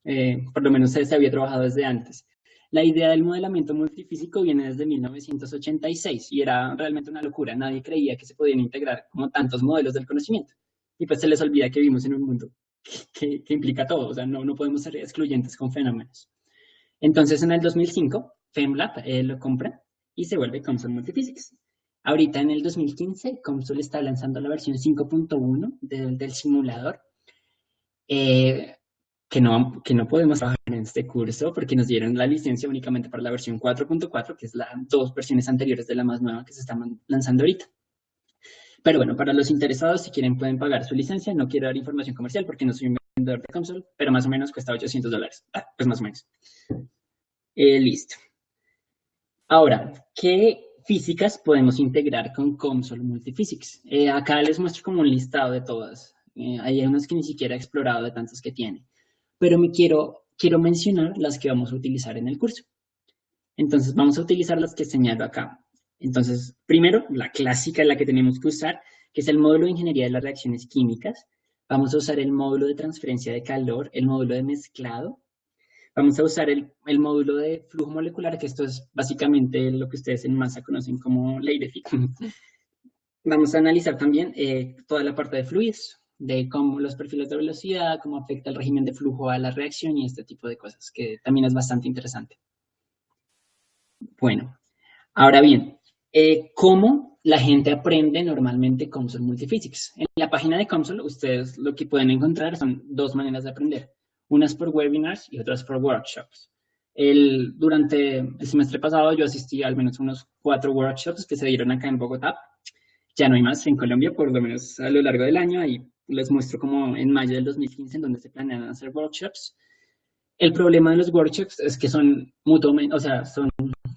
por lo menos se había trabajado desde antes. La idea del modelamiento multifísico viene desde 1986 y era realmente una locura. Nadie creía que se podían integrar como tantos modelos del conocimiento. Y pues se les olvida que vivimos en un mundo que implica todo, o sea, no podemos ser excluyentes con fenómenos. Entonces, en el 2005, FEMLAB lo compra y se vuelve COMSOL Multiphysics. Ahorita, en el 2015, COMSOL está lanzando la versión 5.1 del simulador. Que no podemos trabajar en este curso porque nos dieron la licencia únicamente para la versión 4.4, que es las 2 versiones anteriores de la más nueva que se está lanzando ahorita. Pero bueno, para los interesados, si quieren, pueden pagar su licencia. No quiero dar información comercial porque no soy un vendedor de COMSOL, pero más o menos cuesta $800. Pues más o menos. Listo. Ahora, ¿qué físicas podemos integrar con COMSOL Multiphysics? Acá les muestro como un listado de todas. Hay unas que ni siquiera he explorado de tantas que tiene. Pero quiero mencionar las que vamos a utilizar en el curso. Entonces, vamos a utilizar las que señalo acá. Entonces, primero, la clásica, la que tenemos que usar, que es el módulo de ingeniería de las reacciones químicas. Vamos a usar el módulo de transferencia de calor, el módulo de mezclado. Vamos a usar el módulo de flujo molecular, que esto es básicamente lo que ustedes en masa conocen como ley de Fick. Vamos a analizar también toda la parte de fluidos, de cómo los perfiles de velocidad, cómo afecta el régimen de flujo a la reacción y este tipo de cosas, que también es bastante interesante. Bueno, ahora bien, ¿cómo la gente aprende normalmente COMSOL Multiphysics? En la página de COMSOL, ustedes lo que pueden encontrar son 2 maneras de aprender. Unas por webinars y otras por workshops. Durante el semestre pasado yo asistí a al menos unos 4 workshops que se dieron acá en Bogotá. Ya no hay más en Colombia, por lo menos a lo largo del año, y les muestro como en mayo del 2015 en donde se planean hacer workshops. El problema de los workshops es que son mutuamente, o sea, son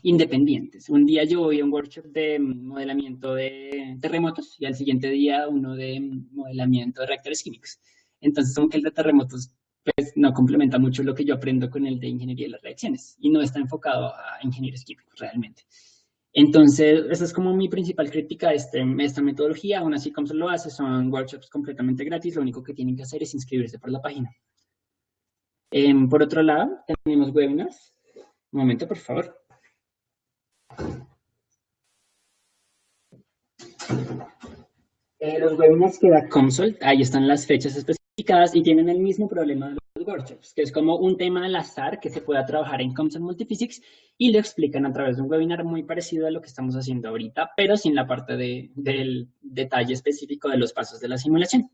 independientes. Un día yo voy a un workshop de modelamiento de terremotos y al siguiente día uno de modelamiento de reactores químicos. Entonces, como que el de terremotos pues, no complementa mucho lo que yo aprendo con el de ingeniería de las reacciones y no está enfocado a ingenieros químicos realmente. Entonces, esa es como mi principal crítica a esta metodología. Aún así, como se lo hace, son workshops completamente gratis. Lo único que tienen que hacer es inscribirse por la página. Por otro lado, tenemos webinars. Un momento, por favor. Los webinars que da Consult, ahí están las fechas especificadas y tienen el mismo problema de los workshops, que es como un tema al azar que se pueda trabajar en Consult Multiphysics y lo explican a través de un webinar muy parecido a lo que estamos haciendo ahorita, pero sin la parte del detalle específico de los pasos de la simulación.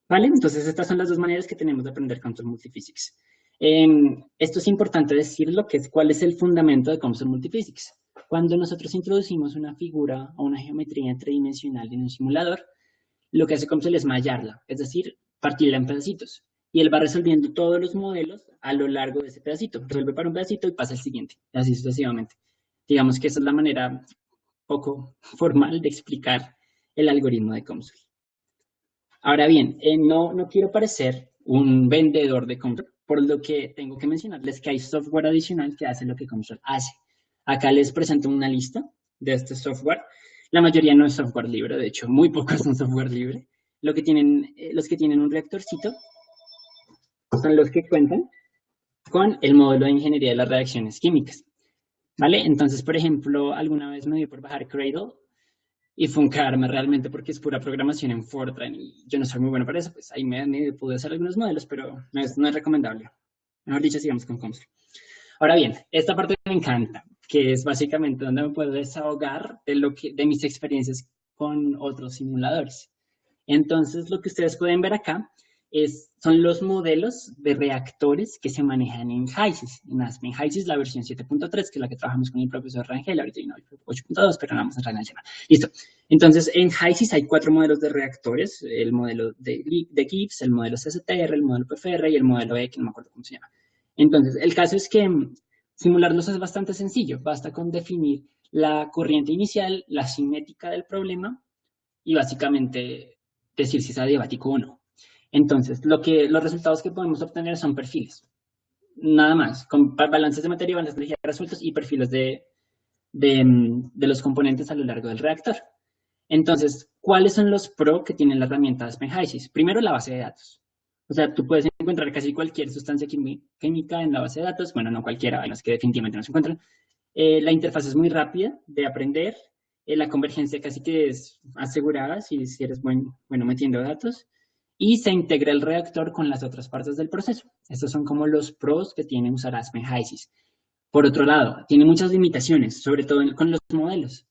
¿Vale? Entonces, estas son las dos maneras que tenemos de aprender Consult Multiphysics. Esto es importante decirlo, que es cuál es el fundamento de Consult Multiphysics. Cuando nosotros introducimos una figura o una geometría tridimensional en un simulador, lo que hace Consult es mallarla, es decir, partirla en pedacitos. Y él va resolviendo todos los modelos a lo largo de ese pedacito. Resuelve para un pedacito y pasa al siguiente, así sucesivamente. Digamos que esa es la manera poco formal de explicar el algoritmo de Consult. Ahora bien, no quiero parecer un vendedor de Consult, por lo que tengo que mencionarles que hay software adicional que hace lo que Consult hace. Acá les presento una lista de este software. La mayoría no es software libre, de hecho, muy pocos son software libre. Los que tienen un reactorcito son los que cuentan con el módulo de ingeniería de las reacciones químicas. ¿Vale? Entonces, por ejemplo, alguna vez me dio por bajar Cradle y funcarme realmente porque es pura programación en Fortran y yo no soy muy bueno para eso, pues ahí me pude hacer algunos modelos, pero no es recomendable. Mejor dicho, sigamos con Comsol. Ahora bien, esta parte me encanta, que es básicamente donde me puedo desahogar de mis experiencias con otros simuladores. Entonces, lo que ustedes pueden ver acá son los modelos de reactores que se manejan en HYSYS, en Aspen HYSYS, la versión 7.3, que es la que trabajamos con el profesor Rangel, ahorita hay una 8.2, pero no vamos a entrar en el tema. Listo. Entonces, en HYSYS hay 4 modelos de reactores, el modelo de Gibbs, el modelo CSTR, el modelo PFR y el modelo E, que no me acuerdo cómo se llama. Entonces, el caso es que simularlos es bastante sencillo, basta con definir la corriente inicial, la cinética del problema y básicamente decir si es adiabático o no. Entonces, los resultados que podemos obtener son perfiles. Nada más, con balances de materia, balances de energía resueltos y perfiles de los componentes a lo largo del reactor. Entonces, ¿cuáles son los pro que tiene la herramienta Aspen HYSYS? Primero, la base de datos. O sea, tú puedes encontrar casi cualquier sustancia química en la base de datos. Bueno, no cualquiera, hay las que definitivamente no se encuentran. La interfaz es muy rápida de aprender. La convergencia casi que es asegurada si eres bueno metiendo datos. Y se integra el reactor con las otras partes del proceso. Estos son como los pros que tiene usar Aspen HYSYS. Por otro lado, tiene muchas limitaciones, sobre todo con los modelos.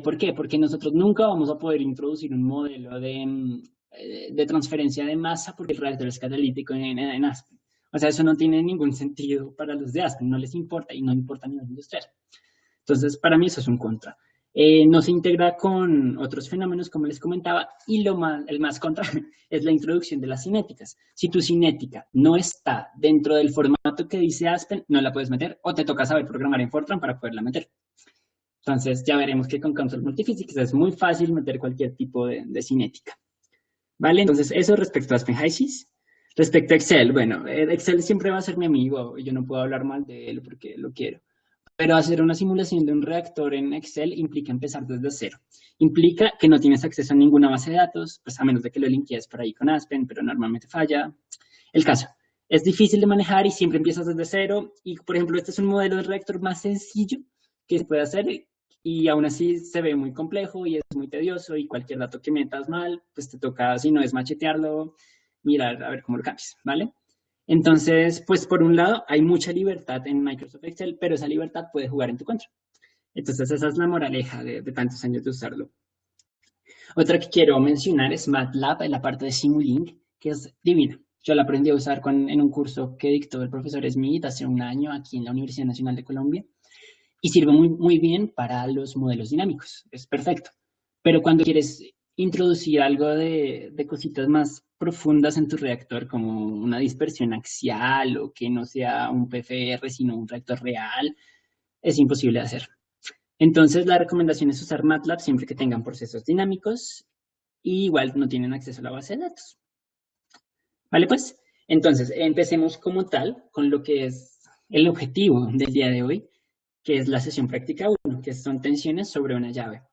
¿Por qué? Porque nosotros nunca vamos a poder introducir un modelo de transferencia de masa porque el reactor es catalítico en Aspen. O sea, eso no tiene ningún sentido para los de Aspen, no les importa y no importa a nivel industrial. Entonces, para mí eso es un contra. No se integra con otros fenómenos, como les comentaba, y el más contra es la introducción de las cinéticas. Si tu cinética no está dentro del formato que dice Aspen, no la puedes meter, o te toca saber programar en Fortran para poderla meter. Entonces, ya veremos que con Consult Multiphysics es muy fácil meter cualquier tipo de cinética. ¿Vale? Entonces, eso respecto a Aspen HYSYS. Respecto a Excel, bueno, Excel siempre va a ser mi amigo, yo no puedo hablar mal de él porque lo quiero. Pero hacer una simulación de un reactor en Excel implica empezar desde cero. Implica que no tienes acceso a ninguna base de datos, pues a menos de que lo linkees por ahí con Aspen, pero normalmente falla. El caso, es difícil de manejar y siempre empiezas desde cero. Y, por ejemplo, este es un modelo de reactor más sencillo que se puede hacer y aún así se ve muy complejo y es muy tedioso y cualquier dato que metas mal, pues te toca, si no es machetearlo, mirar a ver cómo lo cambias, ¿vale? Entonces, pues por un lado, hay mucha libertad en Microsoft Excel, pero esa libertad puede jugar en tu contra. Entonces, esa es la moraleja de tantos años de usarlo. Otra que quiero mencionar es MATLAB en la parte de Simulink, que es divina. Yo la aprendí a usar en un curso que dictó el profesor Smith hace un año aquí en la Universidad Nacional de Colombia y sirve muy bien para los modelos dinámicos. Es perfecto. Pero cuando quieres introducir algo de cositas más profundas en tu reactor, como una dispersión axial o que no sea un PFR, sino un reactor real, es imposible de hacer. Entonces, la recomendación es usar MATLAB siempre que tengan procesos dinámicos y igual no tienen acceso a la base de datos. ¿Vale? Pues, entonces, empecemos como tal con lo que es el objetivo del día de hoy, que es la sesión práctica 1, que son tensiones sobre una llave.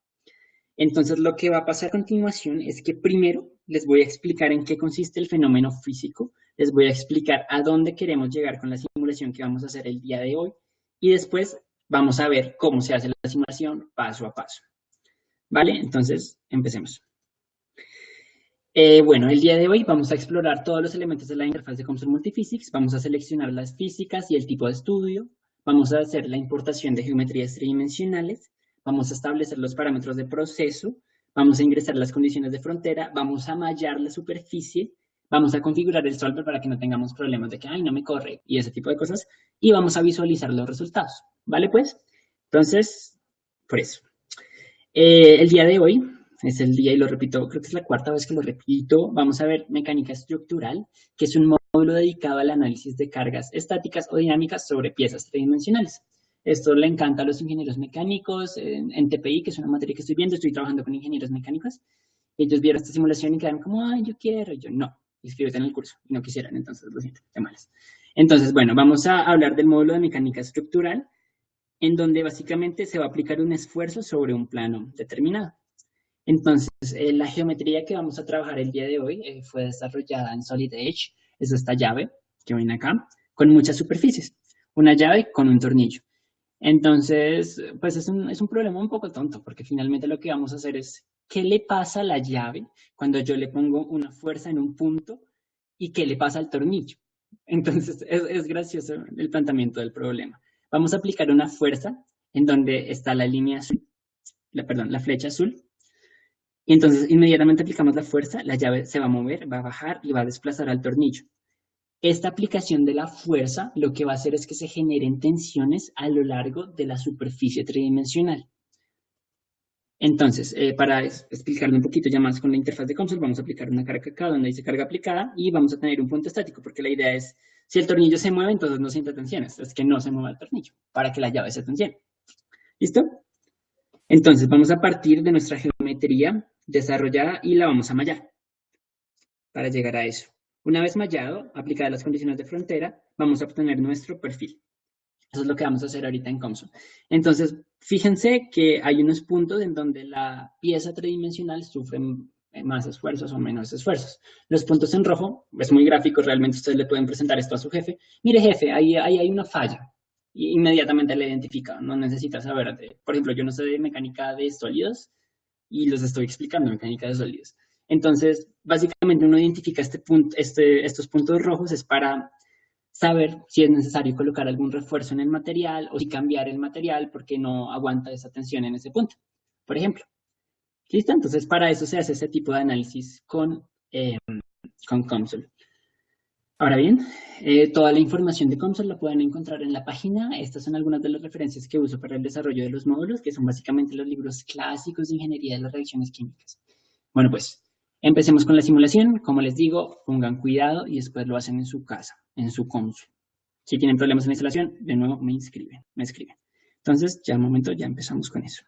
Entonces, lo que va a pasar a continuación es que primero les voy a explicar en qué consiste el fenómeno físico, les voy a explicar a dónde queremos llegar con la simulación que vamos a hacer el día de hoy y después vamos a ver cómo se hace la simulación paso a paso. ¿Vale? Entonces, empecemos. Bueno, el día de hoy vamos a explorar todos los elementos de la interfaz de COMSOL Multiphysics, vamos a seleccionar las físicas y el tipo de estudio, vamos a hacer la importación de geometrías tridimensionales, vamos a establecer los parámetros de proceso, vamos a ingresar las condiciones de frontera, vamos a mallar la superficie, vamos a configurar el solver para que no tengamos problemas de que, ay, no me corre, y ese tipo de cosas, y vamos a visualizar los resultados, ¿vale pues? Entonces, por eso. El día de hoy es el día, y lo repito, creo que es la cuarta vez que lo repito, vamos a ver mecánica estructural, que es un módulo dedicado al análisis de cargas estáticas o dinámicas sobre piezas tridimensionales. Esto le encanta a los ingenieros mecánicos, en TPI, que es una materia que estoy viendo, estoy trabajando con ingenieros mecánicos. Ellos vieron esta simulación y quedaron como, ay, yo quiero, y yo no, inscríbete en el curso, y no quisieran, entonces lo siento, de malas. Entonces, bueno, vamos a hablar del módulo de mecánica estructural, en donde básicamente se va a aplicar un esfuerzo sobre un plano determinado. Entonces, la geometría que vamos a trabajar el día de hoy fue desarrollada en Solid Edge, es esta llave que ven acá, con muchas superficies, una llave con un tornillo. Entonces, pues es un problema un poco tonto, porque finalmente lo que vamos a hacer es, ¿qué le pasa a la llave cuando yo le pongo una fuerza en un punto y qué le pasa al tornillo? Entonces, es gracioso el planteamiento del problema. Vamos a aplicar una fuerza en donde está la línea azul, la flecha azul, y entonces inmediatamente aplicamos la fuerza, la llave se va a mover, va a bajar y va a desplazar al tornillo. Esta aplicación de la fuerza lo que va a hacer es que se generen tensiones a lo largo de la superficie tridimensional. Entonces, para explicarlo un poquito ya más con la interfaz de COMSOL, vamos a aplicar una carga acá donde dice carga aplicada y vamos a tener un punto estático, porque la idea es, si el tornillo se mueve, entonces no siente tensiones, es que no se mueva el tornillo, para que la llave se tensione. ¿Listo? Entonces, vamos a partir de nuestra geometría desarrollada y la vamos a mallar para llegar a eso. Una vez mallado, aplicadas las condiciones de frontera, vamos a obtener nuestro perfil. Eso es lo que vamos a hacer ahorita en COMSOL. Entonces, fíjense que hay unos puntos en donde la pieza tridimensional sufre más esfuerzos o menos esfuerzos. Los puntos en rojo, es muy gráfico, realmente ustedes le pueden presentar esto a su jefe. Mire, jefe, ahí hay una falla. Y inmediatamente la identifica, no necesita saber. Por ejemplo, yo no sé de mecánica de sólidos y los estoy explicando mecánica de sólidos. Entonces, básicamente uno identifica estos puntos rojos es para saber si es necesario colocar algún refuerzo en el material o si cambiar el material porque no aguanta esa tensión en ese punto, por ejemplo. ¿Listo? Entonces, para eso se hace ese tipo de análisis con COMSOL. Ahora bien, toda la información de COMSOL la pueden encontrar en la página. Estas son algunas de las referencias que uso para el desarrollo de los módulos, que son básicamente los libros clásicos de ingeniería de las reacciones químicas. Bueno, pues, empecemos con la simulación. Como les digo, pongan cuidado y después lo hacen en su casa, en su COMSOL. Si tienen problemas en la instalación, de nuevo me escriben. Entonces, ya un momento, ya empezamos con eso.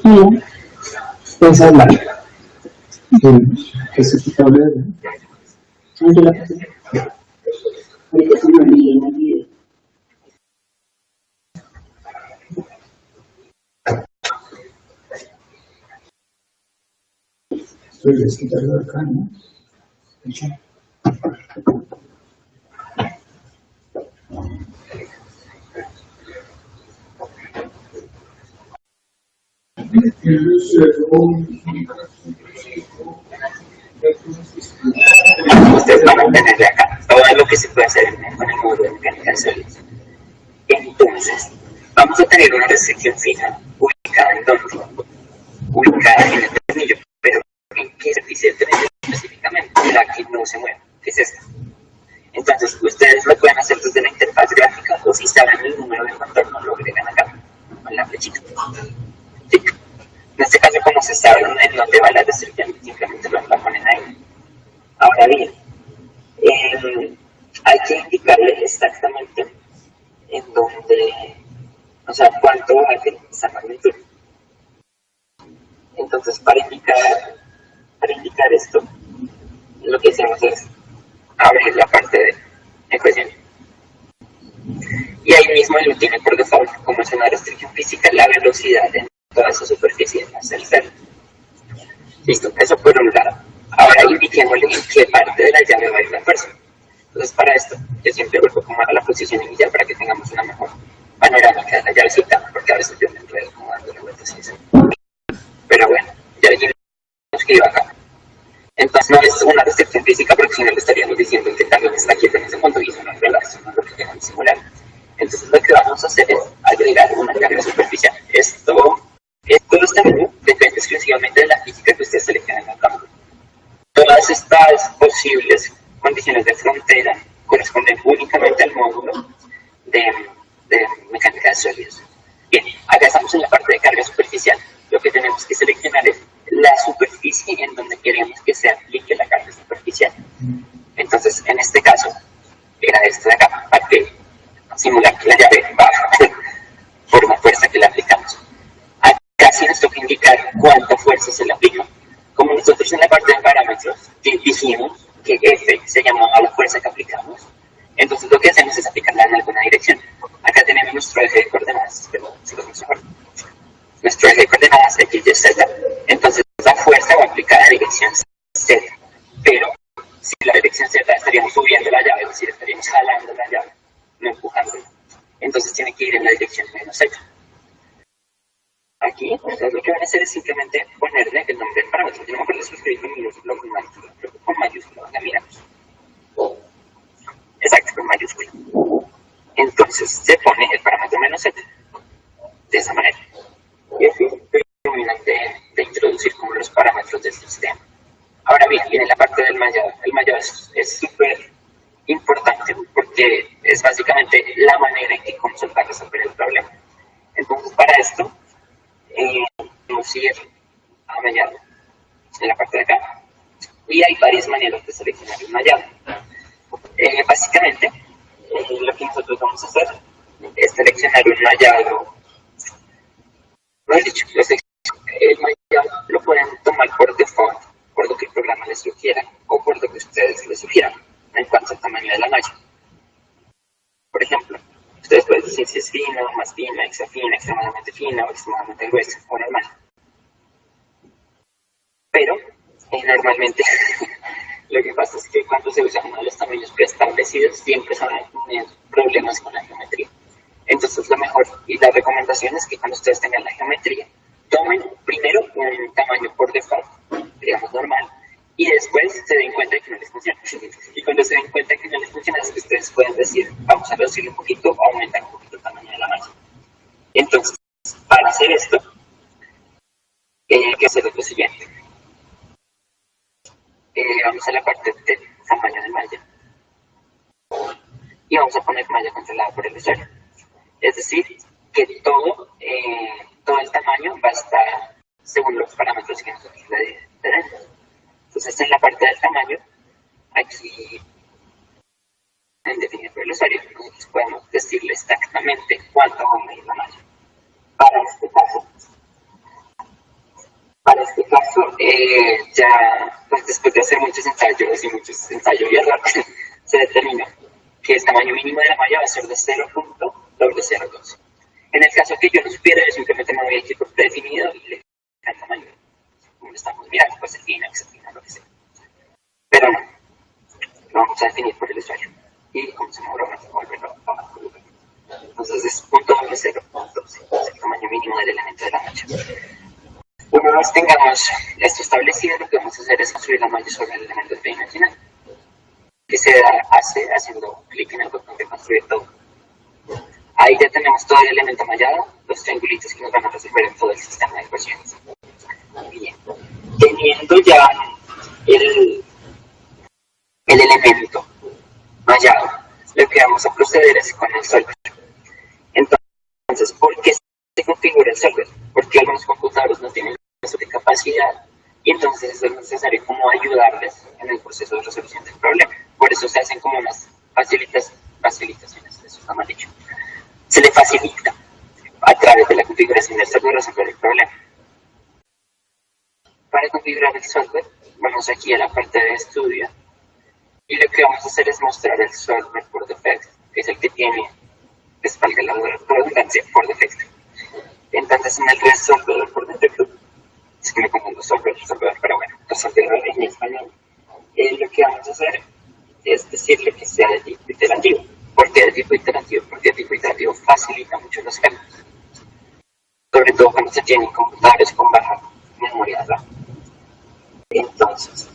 Y pues hablar. ¿Qué se te habla? Yo la pasé. Ahorita se me olvidó el video. Puedes quitarlo de acá, ¿no? ¿Echa? Ustedes van a tener de acá todo lo que se puede hacer con el módulo de mecánica sólida. Entonces, vamos a tener una restricción fija ubicada en dónde? Ubicada en el tornillo, pero ¿en qué superficie del tornillo específicamente? La que no se mueve, que es esta. Entonces, ustedes lo pueden hacer desde la interfaz gráfica o si saben el número de contorno, lo agregan acá, con la flechita. ¿Sí? En este caso, como se sabe en dónde va la restricción, simplemente lo ponen ahí. Ahora bien, hay que indicarle exactamente en dónde, o sea, cuánto vale esa magnitud. Entonces, para indicar esto, lo que hacemos es abrir la parte de ecuación. Y ahí mismo lo tiene por default, como es una restricción física, la velocidad en toda esa superficie es el cero. Listo, eso por un lado. Ahora indiquémosle en qué parte de la llave va a ir la fuerza. Entonces, para esto, yo siempre vuelvo como a la posición inicial para que tengamos una mejor panorámica de la llavecita, porque a veces yo me enredo como dándole vueltas y eso. Pero bueno, ya dijimos que iba acá. Entonces, no es una restricción física, porque si no le estaríamos diciendo que también está quieto en ese punto y eso no es relación, no es lo que queremos simular. Entonces, lo que vamos a hacer es agregar una carga superficial. Esto está menú depende exclusivamente de la física que usted seleccione en el campo. Todas estas posibles condiciones de frontera corresponden únicamente al módulo de mecánica de sólidos. Bien, acá estamos en la parte de carga superficial. Lo que tenemos que seleccionar es la superficie en donde queremos que se aplique la carga superficial. Entonces, en este caso, era esta de acá, para que simular que la llave baja por una fuerza que le aplicamos. Acá sí nos toca indicar cuánta fuerza se le aplica. Como nosotros en la parte de parámetros dijimos que F se llama a la fuerza que aplicamos, entonces lo que hacemos es aplicarla en alguna dirección. Acá tenemos nuestro eje de coordenadas, pero si lo mejor. Nuestro eje de coordenadas X, Y, Z. Entonces la fuerza va aplicada a dirección Z, pero si la dirección Z estaríamos subiendo la llave, es decir, estaríamos jalando la llave, no empujándola. Entonces tiene que ir en la dirección menos Z. Aquí, entonces lo que van a hacer es simplemente ponerle el nombre del parámetro. Yo no me acuerdo si escribí con minúscula o con mayúscula, creo que con mayúscula, la miramos. Exacto, con mayúscula. Entonces se pone el parámetro menos Z, de esa manera. Y así terminan de introducir como los parámetros del sistema. Ahora bien, viene la parte del mallado. El mallado es súper importante porque es básicamente la manera en que Comsol va a resolver el problema. Entonces, para esto, vamos a ir a mallado en la parte de acá. Y hay varias maneras de seleccionar el mallado. Básicamente, lo que nosotros vamos a hacer es seleccionar un mallado. No he dicho, el mallado lo pueden tomar por default, por lo que el programa les sugiera o por lo que ustedes les sugieran en cuanto al tamaño de la malla. decir si es fino, más fina, extra fina, extremadamente fina o extremadamente gruesa o normal. Pero normalmente lo que pasa es que cuando se usan uno de los tamaños preestablecidos siempre se van a tener problemas con la geometría. Entonces lo mejor y la recomendación es que cuando ustedes tengan la geometría, tomen primero un tamaño por default, digamos normal, y después se den cuenta de que no les funciona. Y cuando se den cuenta de que no les funciona es que ustedes pueden decir, vamos a reducir un poquito o aumentar un poquito el tamaño de la malla. Entonces, para hacer esto, hay que hacer lo siguiente. Vamos a la parte de tamaño de malla y vamos a poner malla controlada por el usuario. Es decir, que todo el tamaño va a estar según los parámetros que nosotros le demos. Entonces, en la parte del tamaño, aquí en definir por el usuario, nosotros podemos decirle exactamente cuánto va a medir la malla. Para este caso, ya pues, después de hacer muchos ensayos y errores, se determinó que el tamaño mínimo de la malla va a ser de 0.002. En el caso que yo no supiera, yo simplemente me voy a equipo predefinido y le pongo el tamaño. Como lo estamos mirando, pues el fino, lo que sea. Pero no, lo vamos a definir por el usuario. Y como se me volverlo a colocar. Entonces es 0.012, es el tamaño mínimo del elemento de la malla. Una vez tengamos esto establecido, lo que vamos a hacer es construir la malla sobre el elemento tridimensional, que se hace haciendo clic en el botón de construir todo. Ahí ya tenemos todo el elemento mallado, los triangulitos que nos van a resolver en todo el sistema de ecuaciones. Bien, teniendo ya el elemento mallado, lo que vamos a proceder es con el solver. Entonces, ¿por qué se configura el solver? Porque algunos computadores no tienen de capacidad y entonces es necesario como ayudarles en el proceso de resolución del problema. Por eso se hacen como unas facilitaciones, eso está mal dicho. Se le facilita a través de la configuración del software resolver el problema. Para configurar el software, vamos aquí a la parte de estudio y lo que vamos a hacer es mostrar el software por defecto, que es el que tiene, les valga la redundancia, por defecto. Entonces en el resolver por defecto, es que me confundo software, pero bueno, resolver en español, lo que vamos a hacer es decirle que sea de tipo iterativo. ¿Por qué de tipo iterativo? Porque de tipo iterativo facilita mucho los cálculos, sobre todo cuando se tienen computadores con baja memoria RAM. Entonces,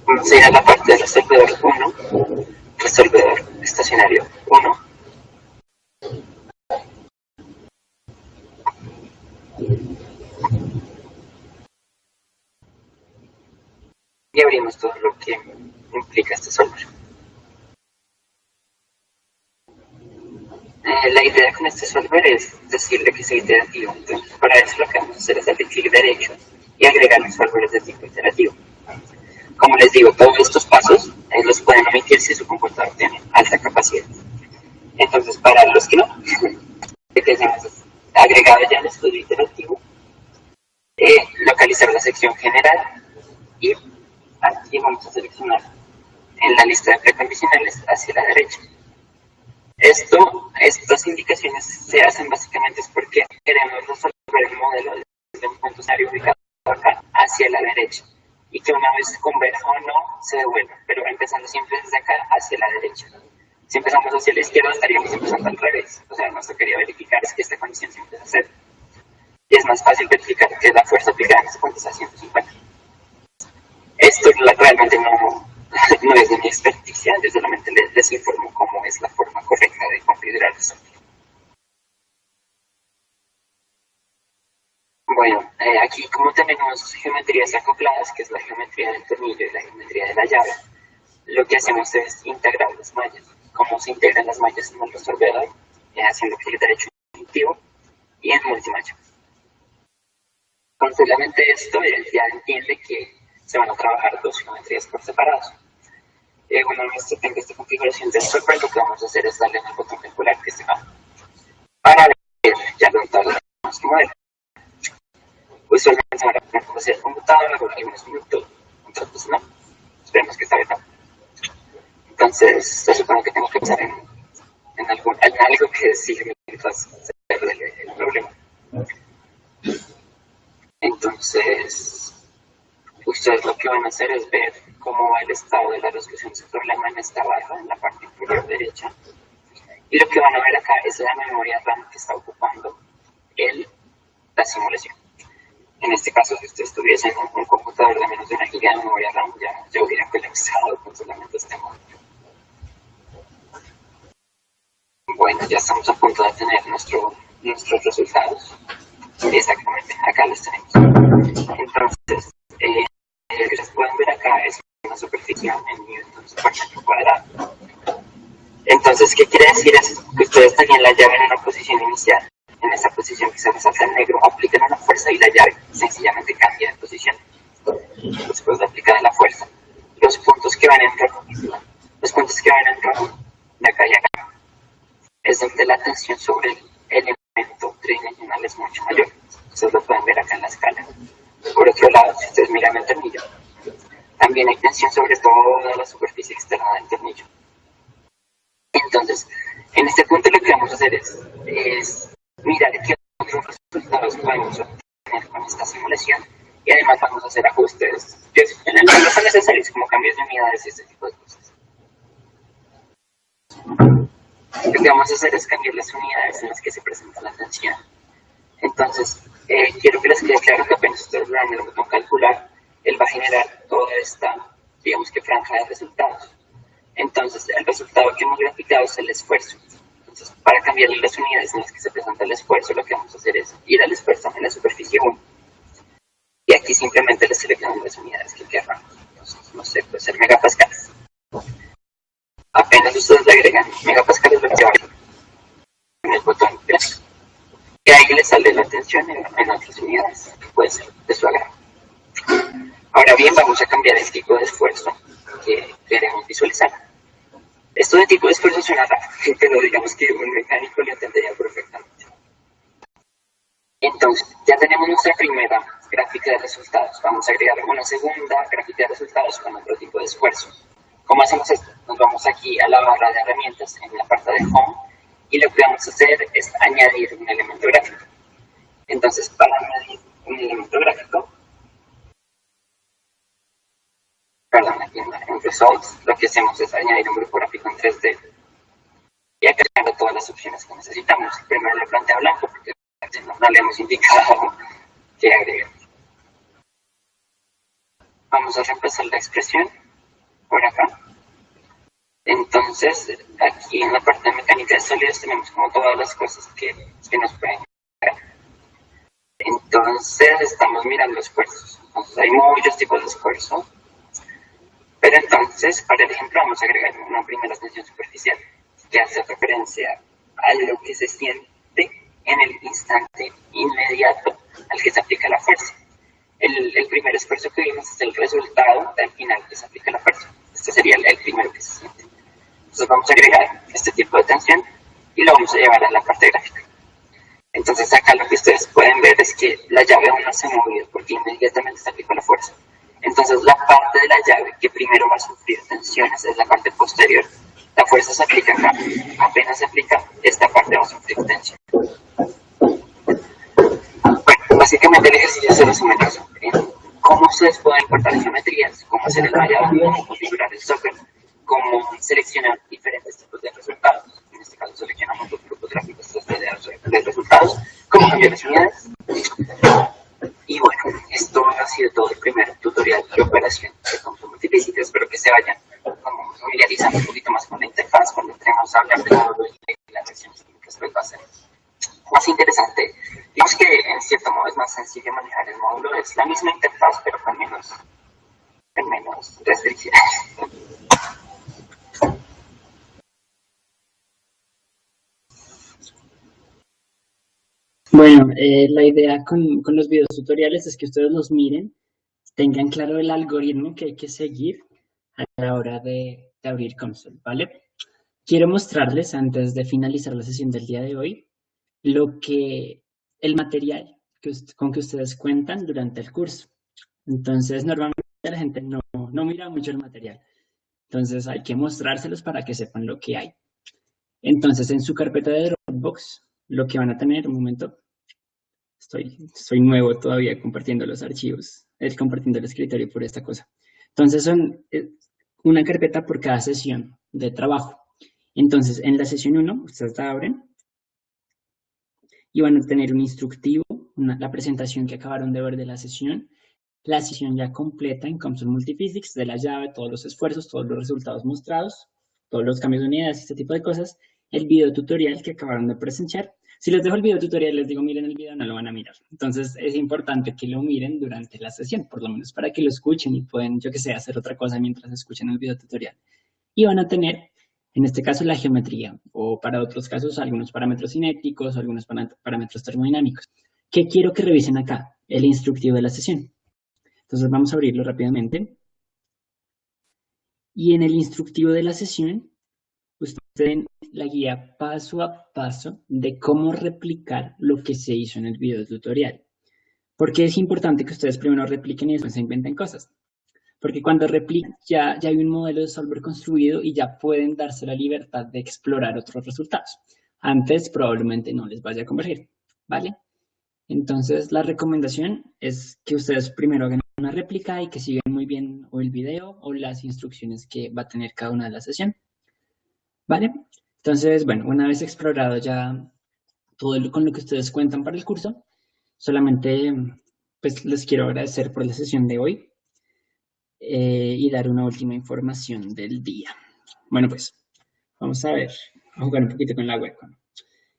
vamos a ir a la parte de resolvedor 1, resolvedor estacionario 1. Y abrimos todo lo que implica este software. La idea con este software es decirle que sea iterativo. Entonces, para eso lo que vamos a hacer es darle clic derecho y agregar los softwares de tipo iterativo. Como les digo, todos estos pasos los pueden omitir si su computador tiene alta capacidad. Entonces, para los que no, lo que hacemos es agregado ya el estudio iterativo, localizar la sección general y aquí vamos a seleccionar en la lista de precondicionales hacia la derecha. Estas indicaciones se hacen básicamente es porque queremos resolver el modelo desde un punto ubicado acá hacia la derecha y que una vez converja o no se devuelva, pero empezando siempre desde acá hacia la derecha. Si empezamos hacia la izquierda estaríamos empezando al revés, o sea, nos tocaría verificar es que esta condición se empieza a hacer. Y es más fácil verificar que la fuerza aplicada en este punto es a 150. Esto realmente no es de mi experticia, yo solamente les informo cómo es la forma correcta de configurar el software. Bueno, aquí como tenemos geometrías acopladas, que es la geometría del tornillo y la geometría de la llave, lo que hacemos es integrar las mallas. ¿Cómo se integran las mallas en el resolvedor? Haciendo clic derecho intuitivo y en multimalla. Con solamente esto, él ya entiende que se van a trabajar dos geometrías por separados. Una vez que tenga esta configuración del software, lo que vamos a hacer es darle en el botón calcular que se va para ver ya los datos que modelo. Usualmente se van a poner hacia el computador, luego algunos minutos, entonces no. Esperemos que esta vez no. Entonces, se supone que tengo que pensar en algo que siga mientras se resuelve el problema. Entonces, ustedes lo que van a hacer es ver cómo va el estado de la resolución de su problema en esta barra, en la parte inferior derecha. Y lo que van a ver acá es la memoria RAM que está ocupando la simulación. En este caso, si usted estuviese en un computador de menos de 1 giga de memoria RAM, ya hubiera colapsado con solamente este módulo. Bueno, ya estamos a punto de tener nuestros resultados. Exactamente, acá los tenemos. Entonces, lo que ustedes pueden ver acá es una superficie en newtons por metro cuadrado. Entonces, ¿qué quiere decir? Es que ustedes tenían la llave en una posición inicial. En esa posición que se resalta en negro, aplican una fuerza y la llave sencillamente cambia de posición. Después de aplicar la fuerza, los puntos que van en rojo, de acá y acá, es donde la tensión sobre el elemento tridimensional es mucho mayor. Ustedes lo pueden ver acá en la escala. Por otro lado, si ustedes miran el tornillo, también hay tensión sobre toda la superficie externa del tornillo. Entonces, en este punto lo que vamos a hacer es mirar qué otros resultados podemos obtener con esta simulación y además vamos a hacer ajustes que en el no son necesarios, como cambios de unidades y este tipo de cosas. Lo que vamos a hacer es cambiar las unidades en las que se presenta la tensión. Entonces, quiero que les quede claro que apenas ustedes le dan el botón calcular, él va a generar toda esta, digamos que franja de resultados. Entonces, el resultado que hemos graficado es el esfuerzo. Entonces, para cambiarle las unidades en las que se presenta el esfuerzo, lo que vamos a hacer es ir al esfuerzo en la superficie 1. Y aquí simplemente le seleccionamos las unidades que queramos. Entonces, no sé, puede ser megapascales. Apenas ustedes le agregan megapascales, lo que va a ver en el botón plus. Y ahí le sale la tensión en otras unidades, que puede ser de su agrado. Ahora bien, vamos a cambiar el tipo de esfuerzo que queremos visualizar. Esto de tipo de esfuerzo suena raro, pero digamos que un mecánico lo entendería perfectamente. Entonces, ya tenemos nuestra primera gráfica de resultados. Vamos a agregar una segunda gráfica de resultados con otro tipo de esfuerzo. ¿Cómo hacemos esto? Nos vamos aquí a la barra de herramientas en la parte de Home y lo que vamos a hacer es añadir un elemento gráfico. Entonces, para añadir un elemento gráfico, aquí en Results, lo que hacemos es añadir un grupo gráfico en 3D y acá tengo todas las opciones que necesitamos. Primero lo planteo blanco porque no le hemos indicado que agregue. Vamos a reemplazar la expresión por acá. Entonces, aquí en la parte de mecánica de sólidos tenemos como todas las cosas que nos pueden dar. Entonces, estamos mirando esfuerzos. Entonces, hay muchos tipos de esfuerzos. Pero entonces, para el ejemplo, vamos a agregar una primera tensión superficial que hace referencia a lo que se siente en el instante inmediato al que se aplica la fuerza. El primer esfuerzo que vimos es el resultado al final que se aplica la fuerza. Este sería el primero que se siente. Entonces vamos a agregar este tipo de tensión y lo vamos a llevar a la parte gráfica. Entonces acá lo que ustedes pueden ver es que la llave aún no se ha movido porque inmediatamente se aplicó la fuerza. Entonces la parte de la llave que primero va a sufrir tensiones es la parte posterior. La fuerza se aplica acá. Apenas se aplica, esta parte va a sufrir tensión. Bueno, básicamente el ejercicio se resume en eso. Cómo ustedes pueden cortar geometrías, cómo hacer el mallado, cómo configurar el software, cómo seleccionar diferentes tipos de resultados. En este caso seleccionamos los grupos gráficos de resultados, cómo cambiar las unidades. Y bueno, esto ha sido todo el primer tutorial de operación de cómputo multiplícito. Espero que se vayan como familiarizando un poquito más con la interfaz cuando entremos a hablar de las versiones técnicas, pues va a ser más interesante. Digamos que en cierto modo es más sencillo manejar el módulo, es la misma interfaz pero con menos restricciones. Bueno, la idea con los videos tutoriales es que ustedes los miren, tengan claro el algoritmo que hay que seguir a la hora de abrir Console, ¿vale? Quiero mostrarles, antes de finalizar la sesión del día de hoy, el material con que ustedes cuentan durante el curso. Entonces, normalmente la gente no mira mucho el material. Entonces hay que mostrárselos para que sepan lo que hay. Entonces en su carpeta de Dropbox, lo que van a tener, un momento, soy nuevo todavía compartiendo los archivos, compartiendo el escritorio por esta cosa. Entonces son una carpeta por cada sesión de trabajo. Entonces en la sesión 1, ustedes la abren y van a tener un instructivo, la presentación que acabaron de ver de la sesión ya completa en COMSOL Multiphysics, de la llave, todos los esfuerzos, todos los resultados mostrados, todos los cambios de unidades, este tipo de cosas, el video tutorial que acabaron de presenciar. Si les dejo el video tutorial, les digo, miren el video, no lo van a mirar. Entonces, es importante que lo miren durante la sesión, por lo menos para que lo escuchen y pueden, yo que sé, hacer otra cosa mientras escuchen el video tutorial. Y van a tener, en este caso, la geometría, o para otros casos, algunos parámetros cinéticos, o algunos parámetros termodinámicos. ¿Qué quiero que revisen acá? El instructivo de la sesión. Entonces vamos a abrirlo rápidamente. Y en el instructivo de la sesión, ustedes tienen la guía paso a paso de cómo replicar lo que se hizo en el video tutorial. Porque es importante que ustedes primero repliquen y después se inventen cosas. Porque cuando replican ya hay un modelo de solver construido y ya pueden darse la libertad de explorar otros resultados. Antes probablemente no les vaya a converger, ¿vale? Entonces la recomendación es que ustedes primero hagan una réplica y que sigan muy bien o el video o las instrucciones que va a tener cada una de la sesión, ¿vale? Entonces, bueno, una vez explorado ya todo con lo que ustedes cuentan para el curso, solamente pues les quiero agradecer por la sesión de hoy y dar una última información del día. Bueno, pues vamos a ver, a jugar un poquito con la webcam.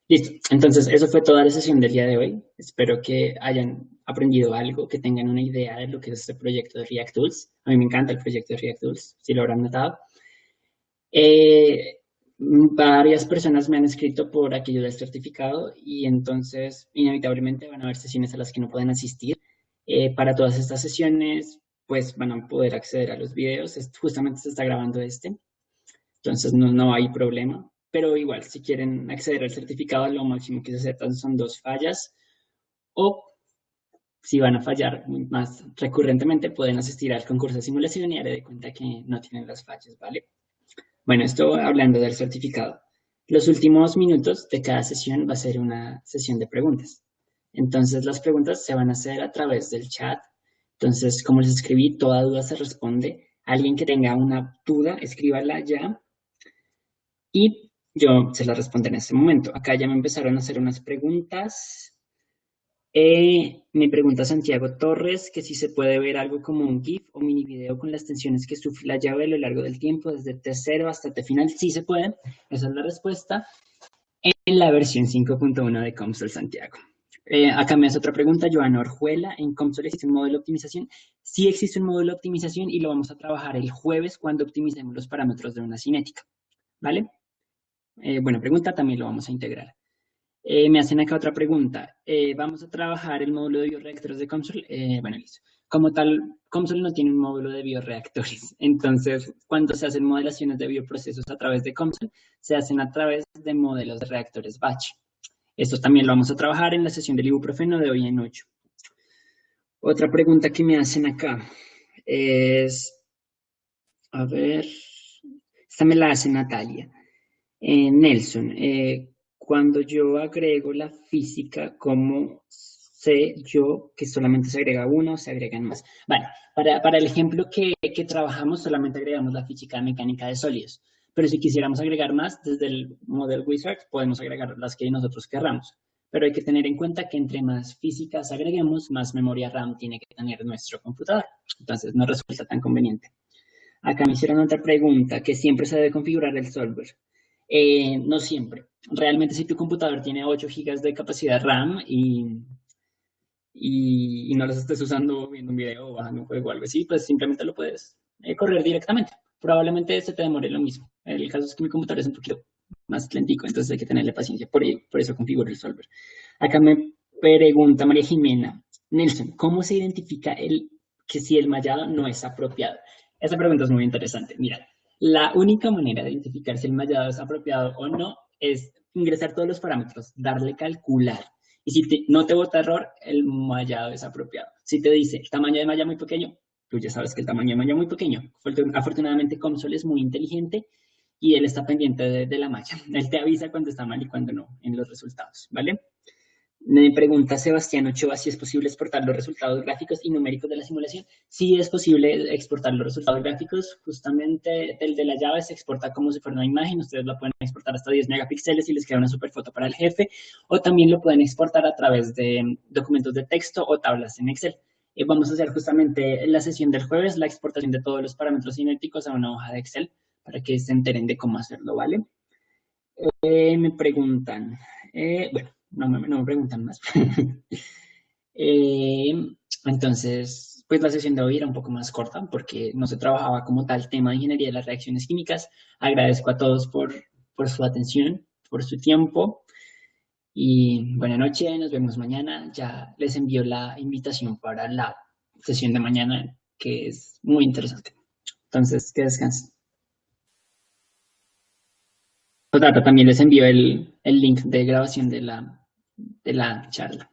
Listo, entonces eso fue toda la sesión del día de hoy. Espero que hayan aprendido algo, que tengan una idea de lo que es este proyecto de React Tools. A mí me encanta el proyecto de React Tools, si lo habrán notado. Varias personas me han escrito por aquello del certificado y entonces inevitablemente van a haber sesiones a las que no pueden asistir. Para todas estas sesiones, pues van a poder acceder a los videos. Justamente se está grabando entonces no hay problema. Pero igual, si quieren acceder al certificado, lo máximo que se aceptan son 2 fallas. O si van a fallar más recurrentemente, pueden asistir al concurso de simulación y haré de cuenta que no tienen las fallas, ¿vale? Bueno, esto hablando del certificado. Los últimos minutos de cada sesión va a ser una sesión de preguntas. Entonces, las preguntas se van a hacer a través del chat. Entonces, como les escribí, toda duda se responde. Alguien que tenga una duda, escríbala ya. Y yo se la responderé en este momento. Acá ya me empezaron a hacer unas preguntas. Me pregunta Santiago Torres que si se puede ver algo como un GIF o mini video con las tensiones que sufre la llave a lo largo del tiempo, desde T0 hasta T final. Sí se puede. Esa es la respuesta en la versión 5.1 de COMSOL Santiago. Acá me hace otra pregunta, Joana Orjuela. ¿En COMSOL existe un módulo de optimización? Sí existe un módulo de optimización y lo vamos a trabajar el jueves cuando optimicemos los parámetros de una cinética. ¿Vale? Buena pregunta, también lo vamos a integrar. Me hacen acá otra pregunta. ¿Vamos a trabajar el módulo de bioreactores de COMSOL? Bueno, listo. Como tal, COMSOL no tiene un módulo de bioreactores. Entonces, cuando se hacen modelaciones de bioprocesos a través de COMSOL, se hacen a través de modelos de reactores batch. Esto también lo vamos a trabajar en la sesión del ibuprofeno de hoy en 8. Otra pregunta que me hacen acá es, a ver, esta me la hace Natalia. Nelson, cuando yo agrego la física, ¿cómo sé yo que solamente se agrega uno o se agregan más? Bueno, para el ejemplo que trabajamos, solamente agregamos la física mecánica de sólidos. Pero si quisiéramos agregar más, desde el Model Wizard podemos agregar las que nosotros querramos. Pero hay que tener en cuenta que entre más físicas agreguemos, más memoria RAM tiene que tener nuestro computador. Entonces no resulta tan conveniente. Acá me hicieron otra pregunta, que siempre se debe configurar el solver. No siempre. Realmente si tu computador tiene 8 GB de capacidad RAM y no los estés usando viendo un video o bajando un juego o algo así, pues simplemente lo puedes correr directamente. Probablemente se te demore lo mismo. El caso es que mi computador es un poquito más lentico, entonces hay que tenerle paciencia. Por eso configuro el solver. Acá me pregunta María Jimena. Nelson, ¿cómo se identifica que si el mallado no es apropiado? Esa pregunta es muy interesante. Mira, la única manera de identificar si el mallado es apropiado o no es ingresar todos los parámetros, darle calcular. Y si no te bota error, el mallado es apropiado. Si te dice el tamaño de malla muy pequeño, tú ya sabes que el tamaño de malla es muy pequeño. Afortunadamente, Comsol es muy inteligente y él está pendiente de la malla. Él te avisa cuando está mal y cuando no en los resultados, ¿vale? Me pregunta Sebastián Ochoa si es posible exportar los resultados gráficos y numéricos de la simulación. Sí es posible exportar los resultados gráficos. Justamente el de la llave se exporta como si fuera una imagen. Ustedes la pueden exportar hasta 10 megapíxeles y les queda una super foto para el jefe. O también lo pueden exportar a través de documentos de texto o tablas en Excel. Vamos a hacer justamente en la sesión del jueves la exportación de todos los parámetros cinéticos a una hoja de Excel para que se enteren de cómo hacerlo, ¿vale? Me preguntan, bueno, no me preguntan más. Eh, entonces, pues la sesión de hoy era un poco más corta porque no se trabajaba como tal tema de ingeniería de las reacciones químicas. Agradezco a todos por su atención, por su tiempo y buena noche, nos vemos mañana. Ya les envío la invitación para la sesión de mañana, que es muy interesante. Entonces, que descansen. También les envío el link de grabación de la charla.